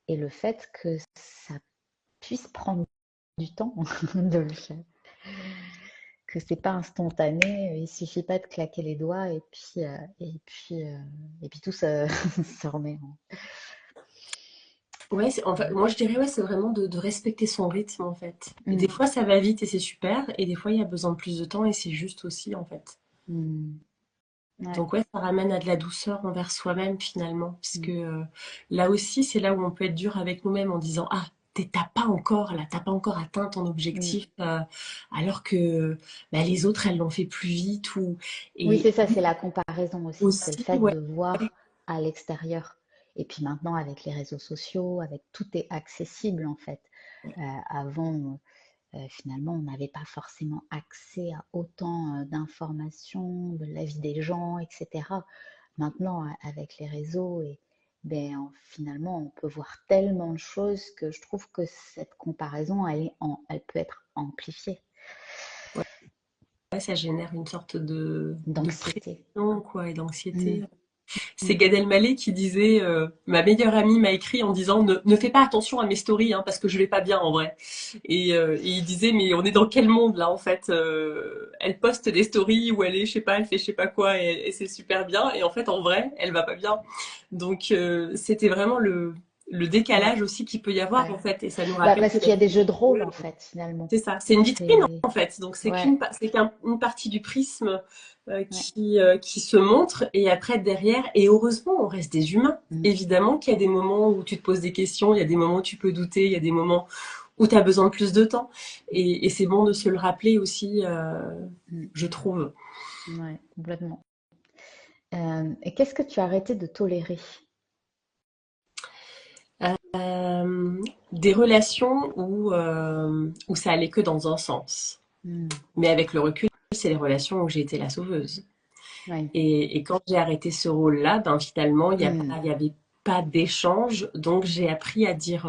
le fait que ça puisse prendre du temps de le faire, que c'est pas instantané, il suffit pas de claquer les doigts et puis tout ça se remet Ouais, en fait, moi je dirais ouais, c'est vraiment de respecter son rythme en fait. Et des en... fois ça va vite et c'est super, et des fois il y a besoin de plus de temps et c'est juste aussi en fait. Mm, ouais, Donc ouais, ça ramène à de la douceur envers soi-même finalement, puisque mm, là aussi c'est là où on peut être dur avec nous-mêmes en disant ah t'as pas encore là, t'as pas encore atteint ton mm. objectif, alors que bah, les autres elles l'ont fait plus vite ou Oui, et c'est ça, c'est la comparaison aussi, c'est le aussi fait ouais, de voir à l'extérieur. Et puis maintenant, avec les réseaux sociaux, avec tout est accessible en fait. Avant, finalement, on n'avait pas forcément accès à autant d'informations de la vie des gens, etc. Maintenant, avec les réseaux, finalement, on peut voir tellement de choses que je trouve que cette comparaison, elle peut être amplifiée ouais, ça génère une sorte de d'anxiété. pression quoi et d'anxiété. Mm, C'est mm. Gad Elmaleh qui disait ma meilleure amie m'a écrit en disant ne fais pas attention à mes stories hein, parce que je vais pas bien en vrai. Et il disait mais on est dans quel monde là en fait elle poste des stories où elle est je sais pas elle fait je sais pas quoi et c'est super bien et en fait en vrai elle va pas bien. Donc c'était vraiment le Ouais, décalage aussi qu'il peut y avoir ouais. en fait et ça nous Bah, rappelle que parce qu'il y a des jeux de rôle en fait, finalement. c'est ça, c'est une vitrine C'est en fait. Donc ouais, c'est qu'une partie du prisme ouais. qui se montre et après derrière, et heureusement, on reste des humains. Mm, Évidemment qu'il y a des moments où tu te poses des questions, il y a des moments où tu peux douter, il y a des moments où tu as besoin de plus de temps. Et c'est bon de se le rappeler aussi, mm. je trouve. Ouais, complètement. Et qu'est-ce que tu as arrêté de tolérer? Euh, des relations où ça allait que dans un sens. Mm, Mais avec le recul, c'est les relations où j'ai été la sauveuse. ouais. Et quand j'ai arrêté ce rôle-là, ben finalement, Mm, il y avait pas d'échange. Donc j'ai appris à dire,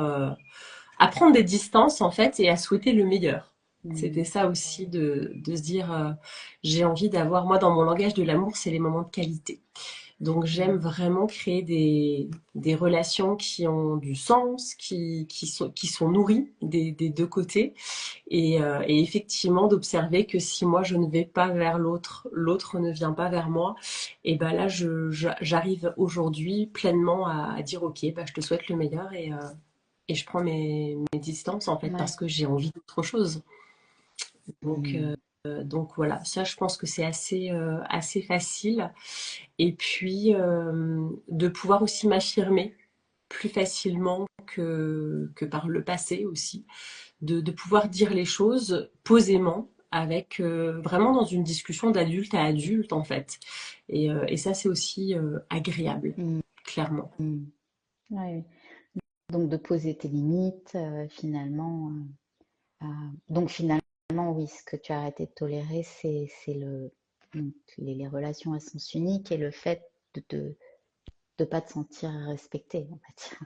à prendre des distances en fait et à souhaiter le meilleur. C'était mm, ça aussi de se dire, j'ai envie d'avoir, moi dans mon langage de l'amour, c'est les moments de qualité. Donc j'aime mm, vraiment créer des relations qui ont du sens, qui sont nourries des deux côtés et effectivement d'observer que si moi je ne vais pas vers l'autre, l'autre ne vient pas vers moi, et ben là j'arrive aujourd'hui pleinement à dire ok, bah, je te souhaite le meilleur et je prends mes distances en fait ouais. parce que j'ai envie d'autre chose. Donc, Mm, donc voilà, ça je pense que c'est assez facile. Et puis de pouvoir aussi m'affirmer plus facilement que par le passé aussi, de pouvoir dire les choses posément, avec vraiment dans une discussion d'adulte à adulte en fait. Et ça, c'est aussi agréable, Mm, clairement. mm. Ouais. Donc de poser tes limites, finalement. Donc finalement, oui, ce que tu as arrêté de tolérer, c'est donc, les relations à sens unique et le fait de pas te sentir respecté, on va dire.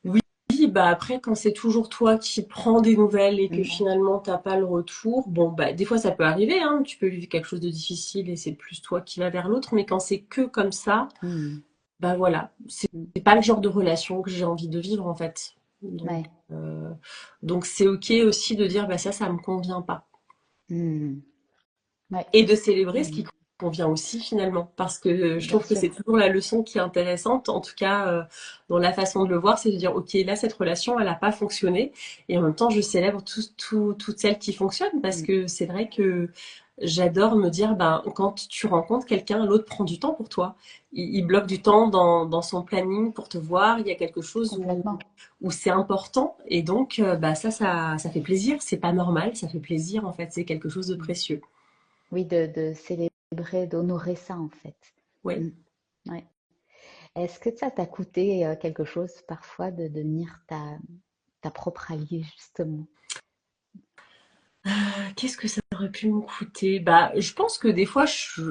Oui, bah après, quand c'est toujours toi qui prends des nouvelles et que Mm, finalement t'as pas le retour, bon bah des fois ça peut arriver, hein, tu peux vivre quelque chose de difficile et c'est plus toi qui vas vers l'autre, mais quand c'est que comme ça, mm, bah voilà, c'est mm. pas le genre de relation que j'ai envie de vivre en fait. Donc, Ouais. euh, donc c'est ok aussi de dire bah ça me convient pas. Mm, ouais. Et de célébrer ce qui Mm. convient aussi finalement, parce que je Bien trouve que sûr. c'est toujours la leçon qui est intéressante, en tout cas dans la façon de le voir, c'est de dire ok là cette relation elle n'a pas fonctionné et en même temps je célèbre toutes celles qui fonctionnent parce Mm, que c'est vrai que j'adore me dire ben quand tu rencontres quelqu'un, l'autre prend du temps pour toi, il bloque du temps dans son planning pour te voir, il y a quelque chose complètement. où c'est important et donc bah ça fait plaisir, c'est pas normal, ça fait plaisir en fait, c'est quelque chose de Mm. précieux. Oui, de célébrer, d'honorer ça, en fait. Oui. Mm, ouais. Est-ce que ça t'a coûté quelque chose parfois de devenir ta propre alliée, justement? Qu'est-ce que ça aurait pu me coûter? Bah, je pense que des fois,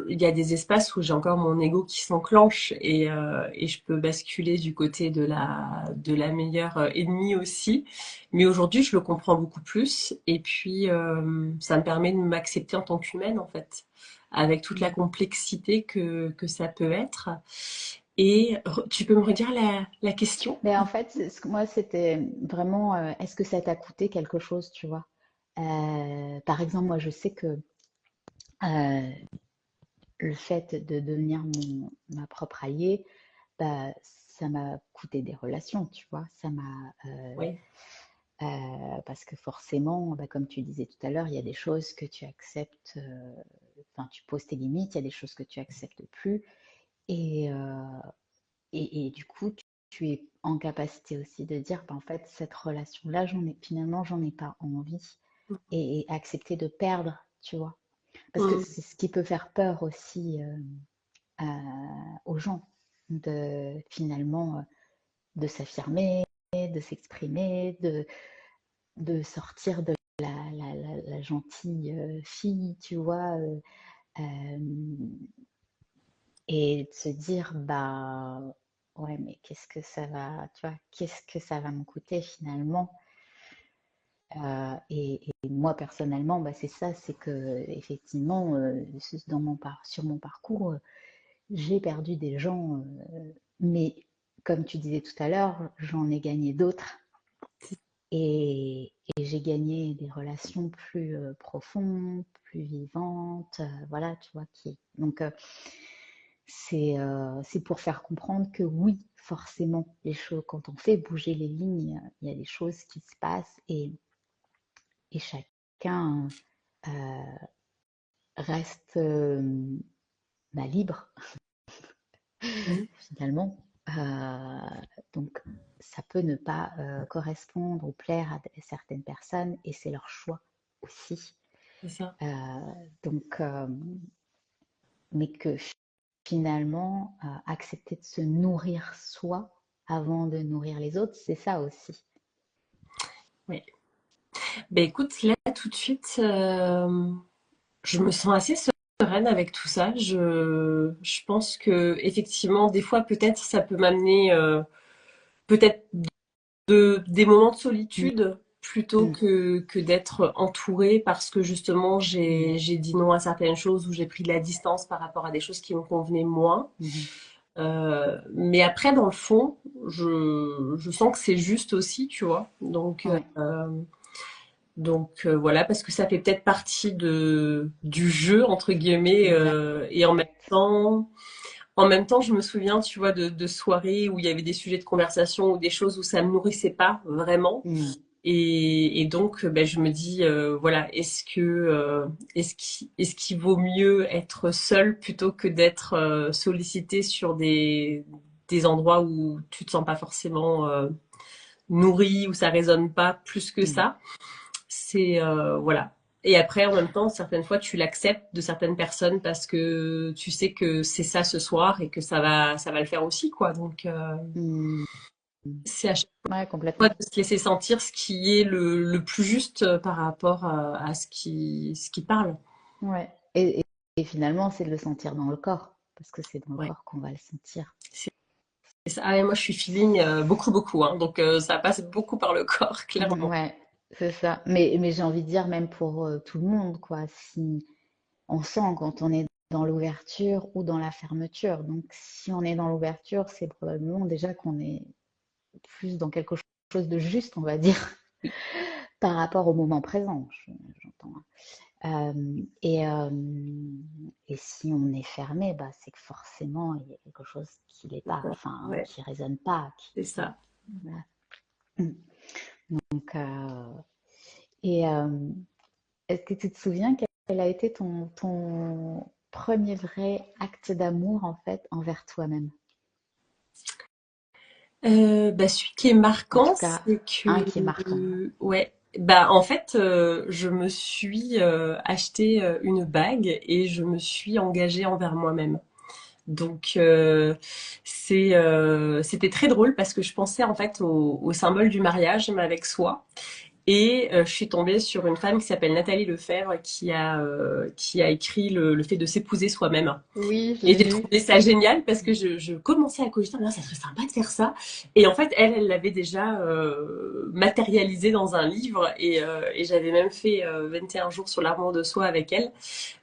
il y a des espaces où j'ai encore mon ego qui s'enclenche et je peux basculer du côté de la meilleure ennemie aussi. Mais aujourd'hui, je le comprends beaucoup plus et puis ça me permet de m'accepter en tant qu'humaine en fait, avec toute la Mm. complexité que ça peut être. Et tu peux me redire la question? Mais en fait, moi, c'était vraiment, est-ce que ça t'a coûté quelque chose, tu vois? Par exemple, moi, je sais que euh, le fait de devenir ma propre alliée, bah, ça m'a coûté des relations, tu vois. Oui, Parce que forcément, bah, comme tu disais tout à l'heure, il y a des choses que tu acceptes, enfin, tu poses tes limites, il y a des choses que tu acceptes plus. Et, et du coup, tu es en capacité aussi de dire, bah, en fait, cette relation-là, finalement, j'en ai pas envie. Et accepter de perdre, tu vois. Parce que mm, c'est ce qui peut faire peur aussi aux gens, de finalement de s'affirmer, de s'exprimer, de sortir de la gentille fille, tu vois, euh, et de se dire, bah ouais, mais qu'est-ce que ça va, tu vois, qu'est-ce que ça va me coûter finalement? Et moi personnellement, bah, c'est ça, c'est que effectivement, sur mon parcours, j'ai perdu des gens, mais comme tu disais tout à l'heure, j'en ai gagné d'autres et j'ai gagné des relations plus profondes, plus vivantes, voilà, tu vois, donc c'est pour faire comprendre que oui, forcément, les choses, quand on fait bouger les lignes, il y a des choses qui se passent et chacun reste bah, libre mm, finalement. Donc, ça peut ne pas correspondre ou plaire à certaines personnes et c'est leur choix aussi. c'est ça. Donc, mais que finalement, accepter de se nourrir soi avant de nourrir les autres, c'est ça aussi. Oui. Ben écoute, là tout de suite, je me sens assez sereine avec tout ça. Je pense que effectivement, des fois, peut-être, ça peut m'amener peut-être des moments de Mm, solitude plutôt mm, que d'être entourée parce que justement mm, j'ai dit non à certaines choses ou j'ai pris de la distance par rapport à des choses qui me convenaient moins. mm. Mais après, dans le fond, je sens que c'est juste aussi, tu vois. Ouais, Voilà, parce que ça fait peut-être partie du jeu, entre guillemets, exact. et en même temps, je me souviens, tu vois, de soirées où il y avait des sujets de conversation ou des choses où ça me nourrissait pas vraiment. Mm, Et donc, ben, je me dis, voilà, est-ce qu'il vaut mieux être seul plutôt que d'être sollicité sur des endroits où tu te sens pas forcément nourri, où ça résonne pas plus que Mm. ça. C'est voilà. Et après, en même temps, certaines fois, tu l'acceptes de certaines personnes parce que tu sais que c'est ça ce soir et que ça va le faire aussi, quoi. Donc, Mm. c'est à chaque Ouais, fois complètement. de se laisser sentir ce qui est le plus juste par rapport à ce qui parle. Ouais. Et finalement, c'est de le sentir dans le corps, parce que c'est dans le Ouais. corps qu'on va le sentir. C'est ça. Ah, ouais, moi, je suis feeling beaucoup, beaucoup. Hein. Donc, ça passe beaucoup par le corps, clairement. Ouais, c'est ça. Mais j'ai envie de dire, même pour tout le monde, quoi, si on sent quand on est dans l'ouverture ou dans la fermeture. Donc, si on est dans l'ouverture, c'est probablement déjà qu'on est plus dans quelque chose de juste, on va dire, par rapport au moment présent, j'entends. Et si on est fermé, bah, c'est que forcément, il y a quelque chose qui n'est pas, enfin, Ouais, qui résonne pas. c'est ça. Voilà. Donc, et est-ce que tu te souviens quel a été ton premier vrai acte d'amour, en fait, envers toi-même? Bah, celui qui est En tout marquant, cas, c'est un qui est marquant. que, ouais, bah en fait, je me suis acheté une bague et je me suis engagée envers moi-même. Donc c'était très drôle parce que je pensais en fait au symbole du mariage, mais avec soi. Et je suis tombée sur une femme qui s'appelle Nathalie Lefebvre qui a écrit le fait de s'épouser soi-même. Oui, je Et l'ai j'ai lu. trouvé ça génial parce que je commençais à cogiter, ça serait sympa de faire ça. Et en fait, elle l'avait déjà matérialisé dans un livre et j'avais même fait 21 jours sur l'amour de soi avec elle.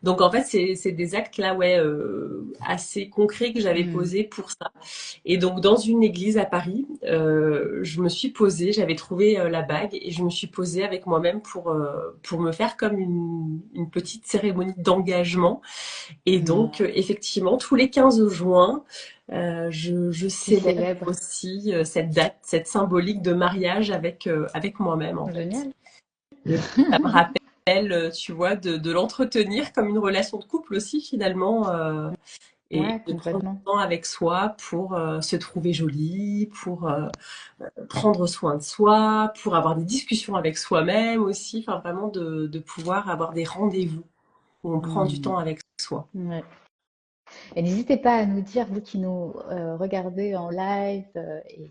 Donc en fait, c'est des actes là, ouais, assez concrets que j'avais Hmm. posés pour ça. Et donc dans une église à Paris, je me suis posée, j'avais trouvé la bague et je me suis posée avec moi-même pour me faire comme une petite cérémonie d'engagement. Et Hmm. donc effectivement, tous les 15 juin, je Tu célèbre célèbres. aussi cette date, cette symbolique de mariage avec moi-même en fait. Génial. Et ça me rappelle, tu vois, de l'entretenir comme une relation de couple aussi finalement, et Ouais, de prendre du complètement. temps avec soi pour se trouver jolie, pour prendre soin de soi, pour avoir des discussions avec soi-même aussi, enfin vraiment de pouvoir avoir des rendez-vous où on prend du Hmm. temps avec soi. Ouais. Et n'hésitez pas à nous dire, vous qui nous regardez en live et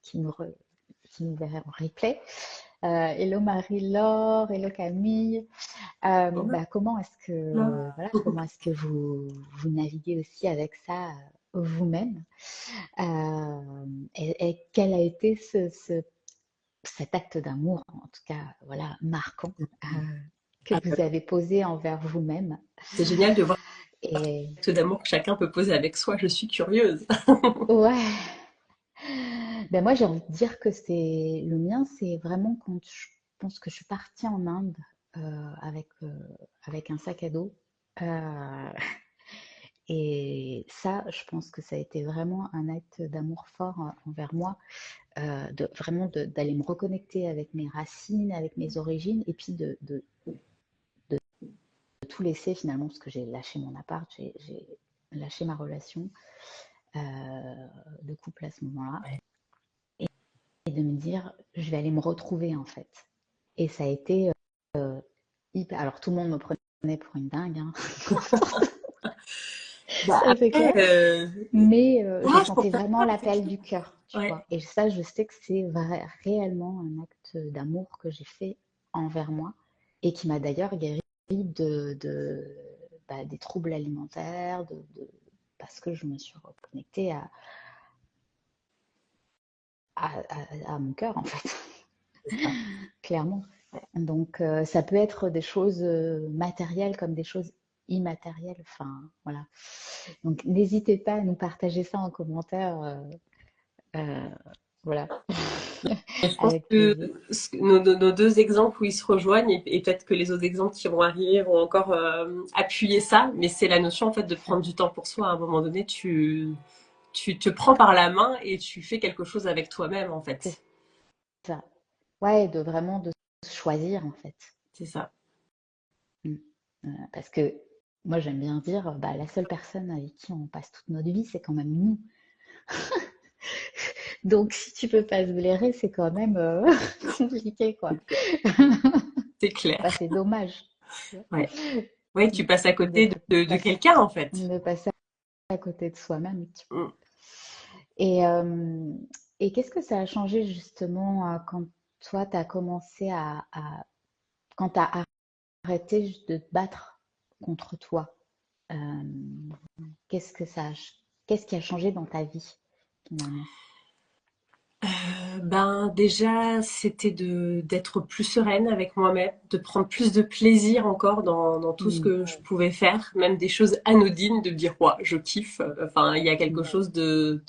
qui nous verrez en replay. Hello Marie-Laure, hello Camille. Bah, comment est-ce que vous naviguez aussi avec ça vous-même? Et quel a été cet acte d'amour, en tout cas, voilà, marquant, que Ah, vous avez posé envers vous-même? c'est génial de voir Et l'acte d'amour que chacun peut poser avec soi. Je suis curieuse. ouais, ben moi j'ai envie de dire que c'est le mien, c'est vraiment quand je pense que je suis partie en Inde avec un sac à dos. Euh, et ça, je pense que ça a été vraiment un acte d'amour fort envers moi, d'aller me reconnecter avec mes racines, avec mes origines, et puis de tout laisser finalement, parce que j'ai lâché mon appart, j'ai lâché ma relation de couple à ce moment-là, Ouais. et de me dire, je vais aller me retrouver en fait. Et ça a été hyper. Alors tout le monde me prenait pour une dingue, hein. Bah, Ça c'est après, clair. Mais je courage pour sentais faire vraiment ça, l'appel effectivement. du cœur, tu Ouais. vois. Et ça, je sais que c'est réellement un acte d'amour que j'ai fait envers moi et qui m'a d'ailleurs guéri des troubles alimentaires, parce que je me suis reconnectée à mon cœur, en fait, C'est ça. clairement. Donc, ça peut être des choses matérielles comme des choses immatérielles. Enfin, voilà. Donc, n'hésitez pas à nous partager ça en commentaire. Euh, voilà, Et je pense avec que plaisir. nos deux exemples où ils se rejoignent, et peut-être que les autres exemples qui vont arriver vont encore appuyer ça, mais c'est la notion en fait de C'est ça, prendre du temps pour soi. À un moment donné, tu te prends par la main et tu fais quelque chose avec toi-même en c'est fait. ça. Ouais, de vraiment de choisir en fait. C'est ça. Mm. Parce que moi j'aime bien dire, bah, la seule personne avec qui on passe toute notre vie, c'est quand même nous. Donc, si tu peux pas se blairer, c'est quand même compliqué, quoi. C'est clair. Enfin, c'est dommage, tu vois, Ouais. Ouais, tu passes à de, côté de passer, quelqu'un, en fait. de passer à côté de soi-même. Mm. Et, euh, et qu'est-ce que ça a changé justement quand toi, tu as commencé quand tu as arrêté de te battre contre toi? Euh, qu'est-ce que ça a, qu'est-ce qui a changé dans ta vie finalement? Ben déjà, c'était de d'être plus sereine avec moi-même, de prendre plus de plaisir encore dans tout ce Mm, que je pouvais faire, même des choses anodines, de me dire, ouais, je kiffe. Enfin, il y a quelque mm, chose de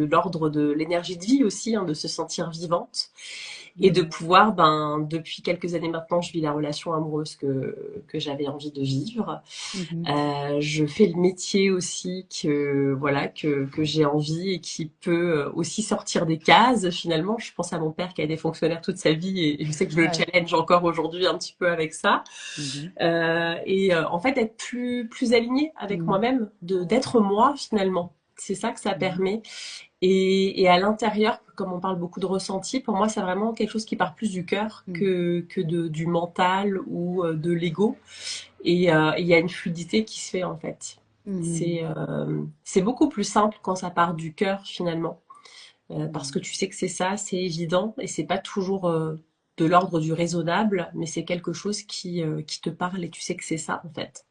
l'ordre de l'énergie de vie aussi, hein, de se sentir vivante. Et de mm, pouvoir, ben, depuis quelques années maintenant, je vis la relation amoureuse que j'avais envie de vivre. mhm. Je fais le métier aussi voilà que j'ai envie et qui peut aussi sortir des cases finalement. Je pense à mon père qui a été fonctionnaire toute sa vie et je sais que je le Ouais. challenge encore aujourd'hui un petit peu avec ça. Mhm, En fait être plus alignée avec mm, moi-même, de d'être moi finalement. C'est ça que ça mhm, permet. Et à l'intérieur, comme on parle beaucoup de ressenti, pour moi, c'est vraiment quelque chose qui part plus du cœur mm, que du mental ou de l'ego. Et il y a une fluidité qui se fait en fait. mhm, C'est beaucoup plus simple quand ça part du cœur finalement, parce mm. que tu sais que c'est ça, c'est évident et c'est pas toujours de l'ordre du raisonnable, mais c'est quelque chose qui te parle et tu sais que c'est ça en fait.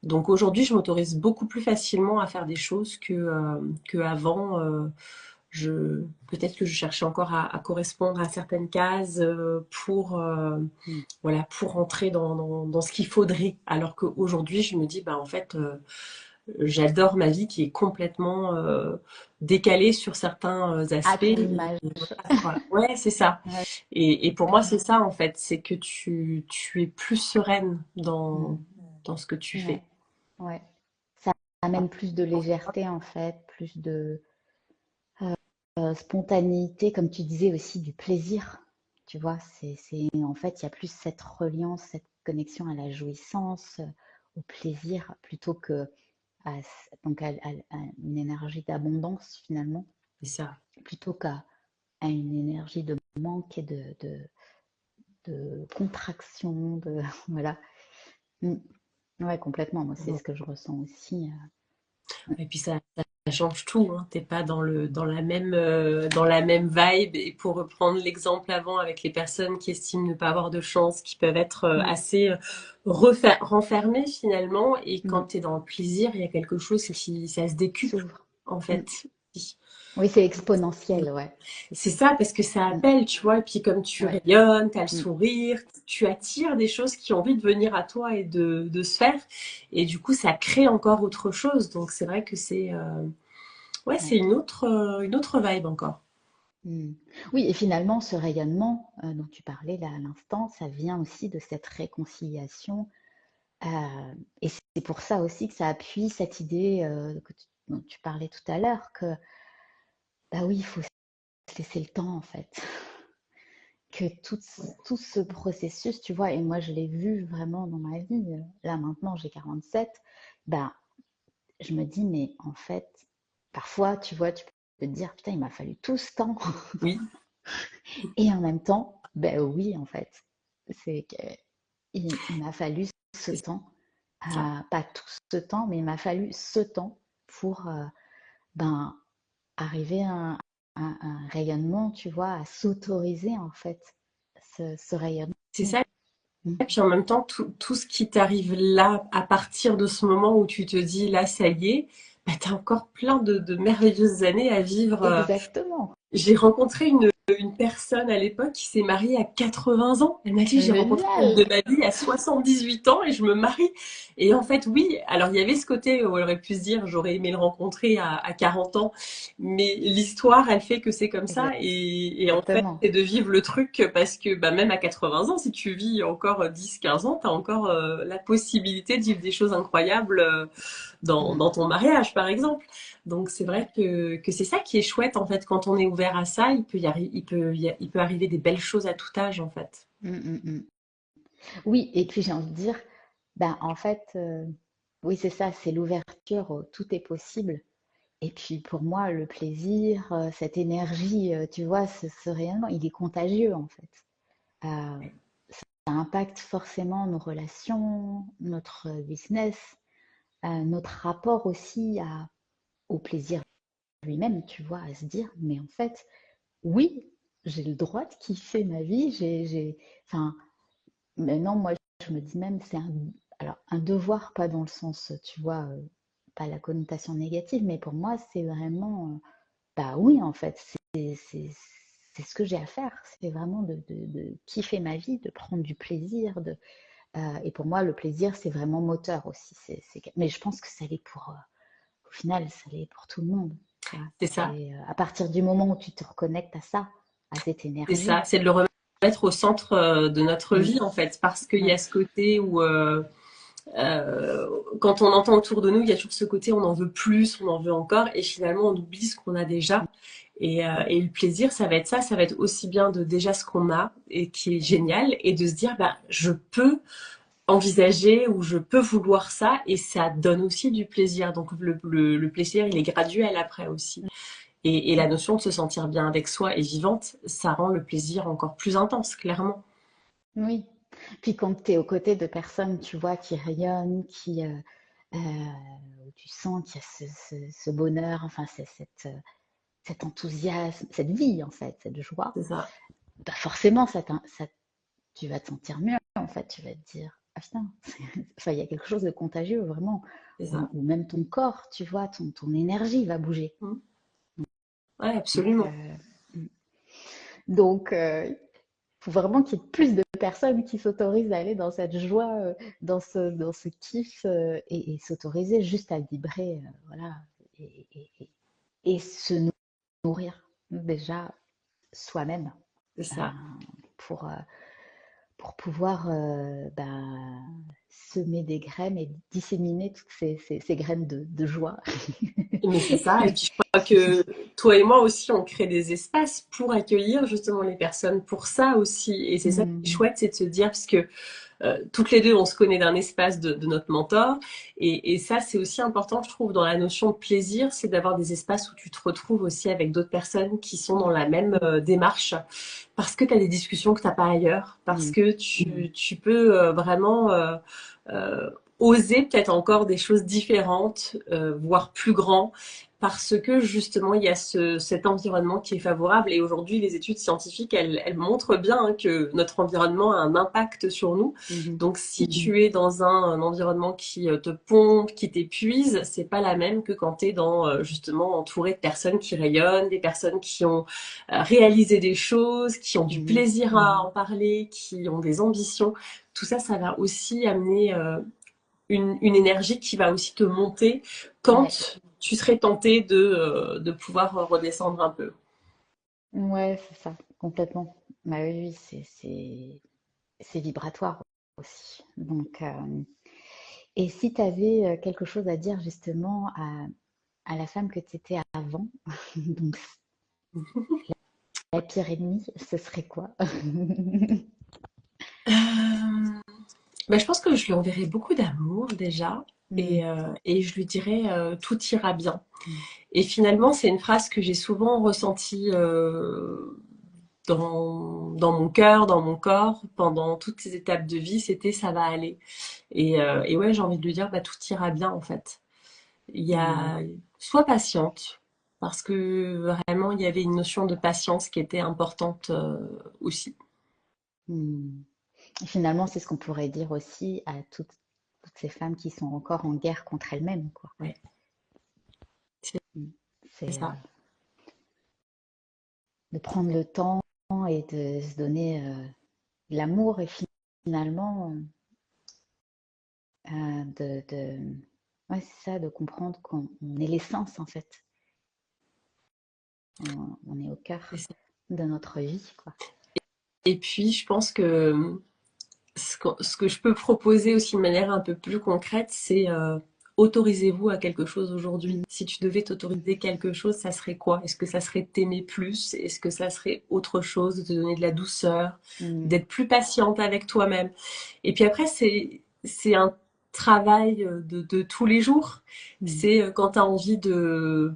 Donc aujourd'hui, je m'autorise beaucoup plus facilement à faire des choses que avant. Peut-être que je cherchais encore à correspondre à certaines cases Mm. voilà, pour rentrer dans ce qu'il faudrait. Alors qu'aujourd'hui, je me dis, bah, en fait, j'adore ma vie qui est complètement décalée sur certains À aspects. ton Et image. voilà. Ouais, c'est ça. Ouais. Et pour moi, c'est ça, en fait. C'est que tu es plus sereine Mm. dans ce que tu Ouais. fais. Ouais. Ça amène plus de légèreté en fait, plus de spontanéité, comme tu disais aussi, du plaisir. Tu vois, en fait, il y a plus cette reliance, cette connexion à la jouissance, au plaisir, plutôt que donc à une énergie d'abondance finalement, C'est ça. plutôt à une énergie de manque et de contraction, voilà. Mm. Ouais, complètement. Moi, c'est ce que je ressens aussi. Et puis ça change tout, hein. T'es pas dans la même vibe. Et pour reprendre l'exemple avant avec les personnes qui estiment ne pas avoir de chance, qui peuvent être Mm. assez renfermées finalement. Et quand Mm. t'es dans le plaisir, il y a quelque chose ça se Qui décuple s'ouvre. en Mm. fait. Oui, c'est exponentiel, ouais. C'est C'est ça. ça, parce que ça Mm. appelle, tu vois, et puis comme tu Ouais. rayonnes, t'as le Mm. sourire, tu attires des choses qui ont envie de venir à toi et de se faire, et du coup, ça crée encore autre chose, donc c'est vrai que ouais, c'est Ouais. une autre vibe encore. Mm. Oui, et finalement, ce rayonnement dont tu parlais là à l'instant, ça vient aussi de cette réconciliation. Et c'est pour ça aussi que ça appuie cette idée dont tu parlais tout à l'heure, que bah oui, il faut se laisser le temps en fait. Que tout ce processus, tu vois, et moi je l'ai vu vraiment dans ma vie, là maintenant j'ai 47, ben je me dis, mais en fait, parfois, tu vois, tu peux te dire, putain, il m'a fallu tout ce temps. Oui, Et en même temps, ben oui, en fait, c'est que il m'a fallu ce c'est temps, ça. pas tout ce temps, mais il m'a fallu ce temps pour ben, arriver à un rayonnement, tu vois, à s'autoriser en fait ce rayonnement. C'est ça. Mm. Et puis en même temps, tout ce qui t'arrive là, à partir de ce moment où tu te dis, là, ça y est, bah, t'as encore plein de merveilleuses années à vivre. Exactement. J'ai rencontré une personne à l'époque qui s'est mariée à 80 ans. Elle m'a dit, j'ai rencontré l'homme Génial. de ma vie à 78 ans et je me marie. Et en fait, oui, alors il y avait ce côté où elle aurait pu se dire, j'aurais aimé le rencontrer à 40 ans. Mais l'histoire, elle fait que c'est comme ça. Et en fait, Exactement. c'est de vivre le truc parce que bah, même à 80 ans, si tu vis encore 10, 15 ans, tu as encore la possibilité de vivre des choses incroyables Mm. dans ton mariage, par exemple. Donc c'est Ouais. vrai que c'est ça qui est chouette en fait quand on est ouvert à ça, il peut arriver des belles choses à tout âge en fait. Mm, mm, mm. Oui, et puis j'ai envie de dire, ben en fait, oui, c'est ça, c'est l'ouverture, tout est possible. Et puis pour moi, le plaisir, cette énergie, tu vois, ce rayonnement, il est contagieux en fait. Euh, Ça impacte forcément nos relations, notre business, notre rapport aussi au plaisir lui-même, tu vois, à se dire, mais en fait, oui, j'ai le droit de kiffer ma vie. Enfin, maintenant, moi, je me dis même, alors, un devoir, pas dans le sens, tu vois, pas la connotation négative, mais pour moi, c'est vraiment, bah oui, en fait, c'est ce que j'ai à faire. C'est vraiment de kiffer ma vie, de prendre du plaisir. Et pour moi, le plaisir, c'est vraiment moteur aussi. Mais je pense que ça l'est au final, ça l'est pour tout le monde. Tu vois. C'est ça. C'est à partir du moment où tu te reconnectes à ça, à cette C'est ça, énergie. c'est de le remettre au centre de notre Mm. vie en fait, parce qu'il y Ouais. a ce côté où quand on entend autour de nous, il y a toujours ce côté on en veut plus, on en veut encore, et finalement on oublie ce qu'on a déjà. Et le plaisir, ça va être ça va être aussi bien de déjà ce qu'on a et qui est génial, et de se dire bah je peux envisager ou je peux vouloir ça, et ça donne aussi du plaisir. Donc le plaisir, il est graduel après aussi. Et la notion de se sentir bien avec soi et vivante, ça rend le plaisir encore plus intense, clairement. Oui. Puis quand tu es aux côtés de personnes, tu vois, qui rayonnent, où tu sens qu'il y a ce bonheur, enfin, cet enthousiasme, cette vie, en fait, cette joie, C'est ça, bah forcément, tu vas te sentir mieux, en fait. Tu vas te dire, ah putain, enfin, il y a quelque chose de contagieux, vraiment. c'est Ou, ça. ou même ton corps, tu vois, ton énergie va bouger. Mm. Ouais, Donc, absolument. mm. Donc, faut vraiment qu'il y ait plus de personnes qui s'autorisent à aller dans cette joie, dans ce kiff, et s'autoriser juste à vibrer, voilà, et, et- et- et se nourrir déjà soi-même, C'est euh, ça. pour, euh, pour pouvoir, ben, semer des graines et disséminer toutes ces graines de joie. Mais c'est ça. Et puis je crois que toi et moi aussi, on crée des espaces pour accueillir justement les personnes pour ça aussi. Et c'est ça qui est Mm, chouette, c'est de se dire, parce que toutes les deux, on se connaît d'un espace de notre mentor. Et ça, c'est aussi important, je trouve, dans la notion de plaisir, c'est d'avoir des espaces où tu te retrouves aussi avec d'autres personnes qui sont dans la même démarche, parce que tu as des discussions que tu n'as pas ailleurs, parce mm, que tu peux vraiment euh, oser peut-être encore des choses différentes, voire plus grand, parce que justement il y a cet environnement qui est favorable. Et aujourd'hui, les études scientifiques, elles montrent bien hein, que notre environnement a un impact sur nous. mhm, Donc si tu es dans un environnement qui te pompe, qui t'épuise, c'est pas la même que quand tu es dans justement entouré de personnes qui rayonnent, des personnes qui ont réalisé des choses, qui ont du mhm, plaisir à en parler, qui ont des ambitions. Tout ça, ça va aussi amener une énergie qui va aussi te monter ouais, quand tu serais tenté de pouvoir redescendre un peu. ouais, c'est ça, complètement. Bah oui, oui, c'est vibratoire aussi. Donc, et si tu avais quelque chose à dire justement à la femme que tu étais avant, donc la pire ennemie, ce serait quoi? Ben, je pense que je lui enverrai beaucoup d'amour déjà. Mm, Et je lui dirais tout ira bien. mm, Et finalement, c'est une phrase que j'ai souvent ressentie dans mon cœur, dans mon corps, pendant toutes ces étapes de vie, c'était ça va aller. Et ouais, j'ai envie de lui dire, bah, tout ira bien en fait. Il y mm, a, sois patiente, parce que vraiment, il y avait une notion de patience qui était importante aussi. mm. Finalement, c'est ce qu'on pourrait dire aussi à toutes ces femmes qui sont encore en guerre contre elles-mêmes, quoi. Ouais, c'est Mm. c'est C'est ça. de prendre le temps et de se donner de l'amour et finalement ouais, c'est ça, de comprendre qu'on est l'essence en fait. On est au C'est cœur ça. de notre vie, quoi. Et puis, je pense que ce que je peux proposer aussi de manière un peu plus concrète, c'est autorisez-vous à quelque chose aujourd'hui. Mm, Si tu devais t'autoriser quelque chose, ça serait quoi? Est-ce que ça serait t'aimer plus? Est-ce que ça serait autre chose, de te donner de la douceur, mm, d'être plus patiente avec toi-même? Et puis après, c'est un travail de tous les jours. mm, C'est quand tu as envie de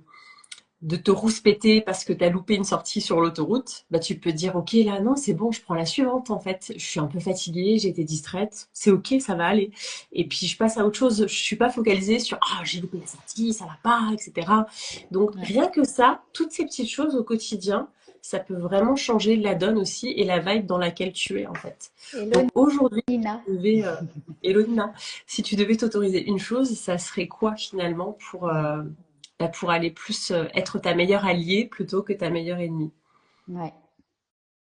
de te rouspéter parce que tu as loupé une sortie sur l'autoroute, bah tu peux dire ok là non c'est bon je prends la suivante en fait, je suis un peu fatiguée, j'ai été distraite, c'est ok ça va aller et puis je passe à autre chose, je suis pas focalisée sur ah j'ai loupé la sortie ça va pas etc. Donc Ouais. rien que ça, toutes ces petites choses au quotidien, ça peut vraiment changer la donne aussi et la vibe dans laquelle tu es en fait. Hello Donc aujourd'hui Nina. tu devais Elona, si tu devais t'autoriser une chose, ça serait quoi finalement pour aller plus être ta meilleure alliée plutôt que ta meilleure ennemie. Ouais,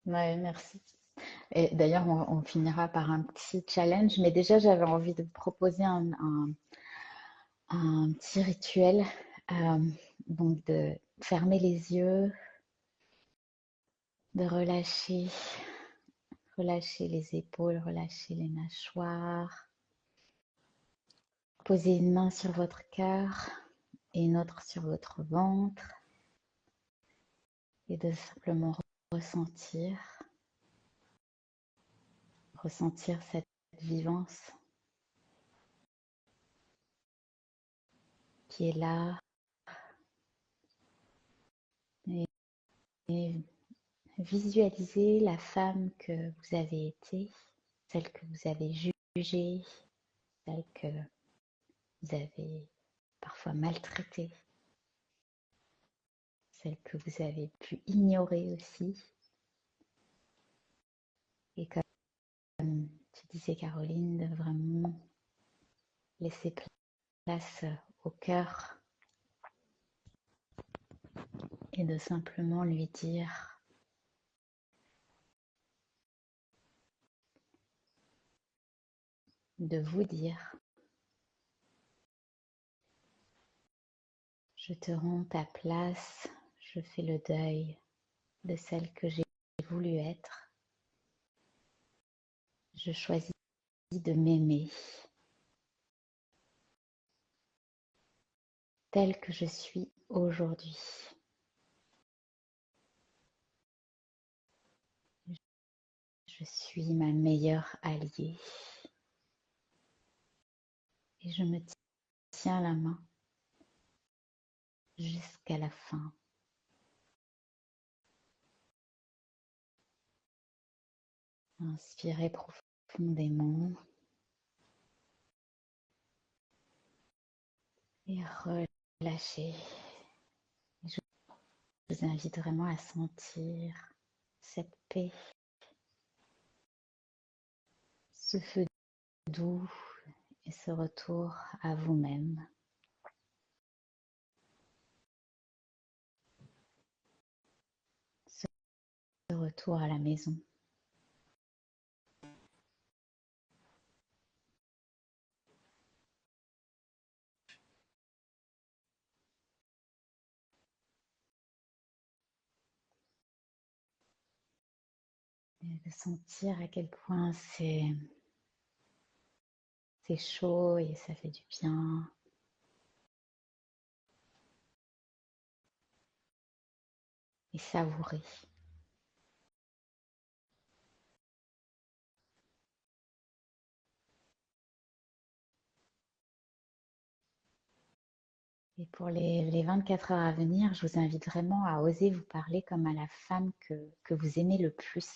ouais, merci. Et d'ailleurs, on finira par un petit challenge, mais déjà, j'avais envie de vous proposer un petit rituel. euh, donc, de fermer les yeux, de relâcher les épaules, relâcher les mâchoires, poser une main sur votre cœur et une autre sur votre ventre et de simplement ressentir, ressentir cette vivance qui est là et, et visualiser la femme que vous avez été, celle que vous avez jugée, celle que vous avez parfois maltraitée, celle que vous avez pu ignorer aussi. Et comme tu disais Caroline, de vraiment laisser place au cœur et de simplement lui dire de vous dire je te rends ta place, je fais le deuil de celle que j'ai voulu être, je choisis de m'aimer telle que je suis aujourd'hui. Je suis ma meilleure alliée et je me tiens la main jusqu'à la fin. Inspirez profondément et relâchez. Je vous invite vraiment à sentir cette paix, ce feu doux et ce retour à vous-même. Ce retour à la maison. Et de sentir à quel point c'est chaud et ça fait du bien. Et savourer. Et pour les 24 heures à venir, je vous invite vraiment à oser vous parler comme à la femme que vous aimez le plus.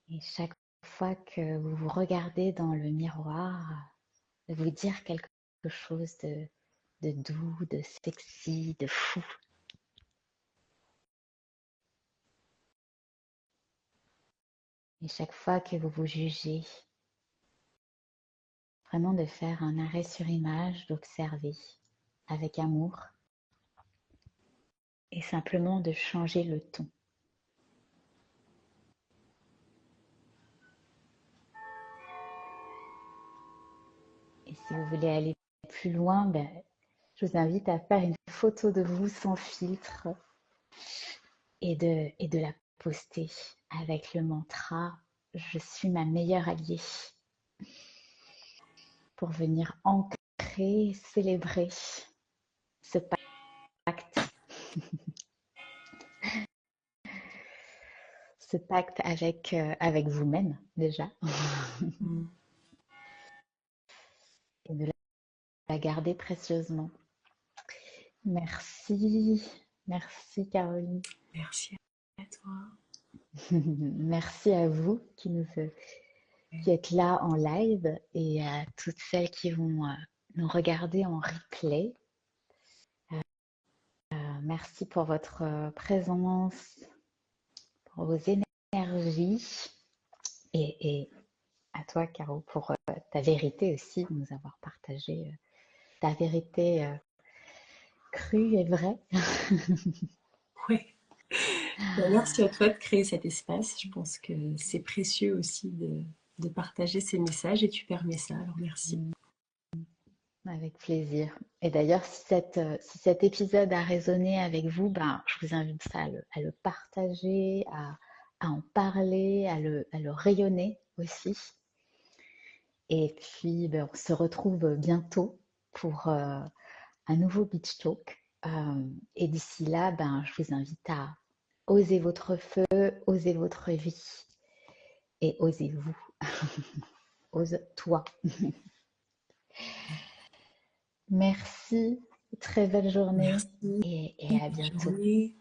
Et chaque fois que vous vous regardez dans le miroir, de vous dire quelque chose de doux, de sexy, de fou. Et chaque fois que vous vous jugez, vraiment de faire un arrêt sur image, d'observer avec amour et simplement de changer le ton. Et si vous voulez aller plus loin, ben, je vous invite à faire une photo de vous sans filtre et de la poster avec le mantra je suis ma meilleure alliée pour venir ancrer, célébrer ce pacte, ce pacte avec vous-même déjà Mm. et de la garder précieusement. Merci, merci Caroline. Merci à toi. Merci à vous qui êtes là en live et à toutes celles qui vont nous regarder en replay. Merci pour votre présence, pour vos énergies et à toi, Caro, pour ta vérité aussi, de nous avoir partagé ta vérité crue et vraie. Ouais. Merci à toi de créer cet espace. Je pense que c'est précieux aussi de partager ces messages et tu permets ça. Alors merci. Avec plaisir. Et d'ailleurs, si cet épisode a résonné avec vous, ben, je vous invite à le partager, à en parler, à le rayonner aussi. Et puis, ben, on se retrouve bientôt pour un nouveau Beach Talk. Et d'ici là, ben, je vous invite à oser votre feu, oser votre vie et osez-vous. Ose-toi. Merci, très belle journée Merci. et à Bonne bientôt. journée.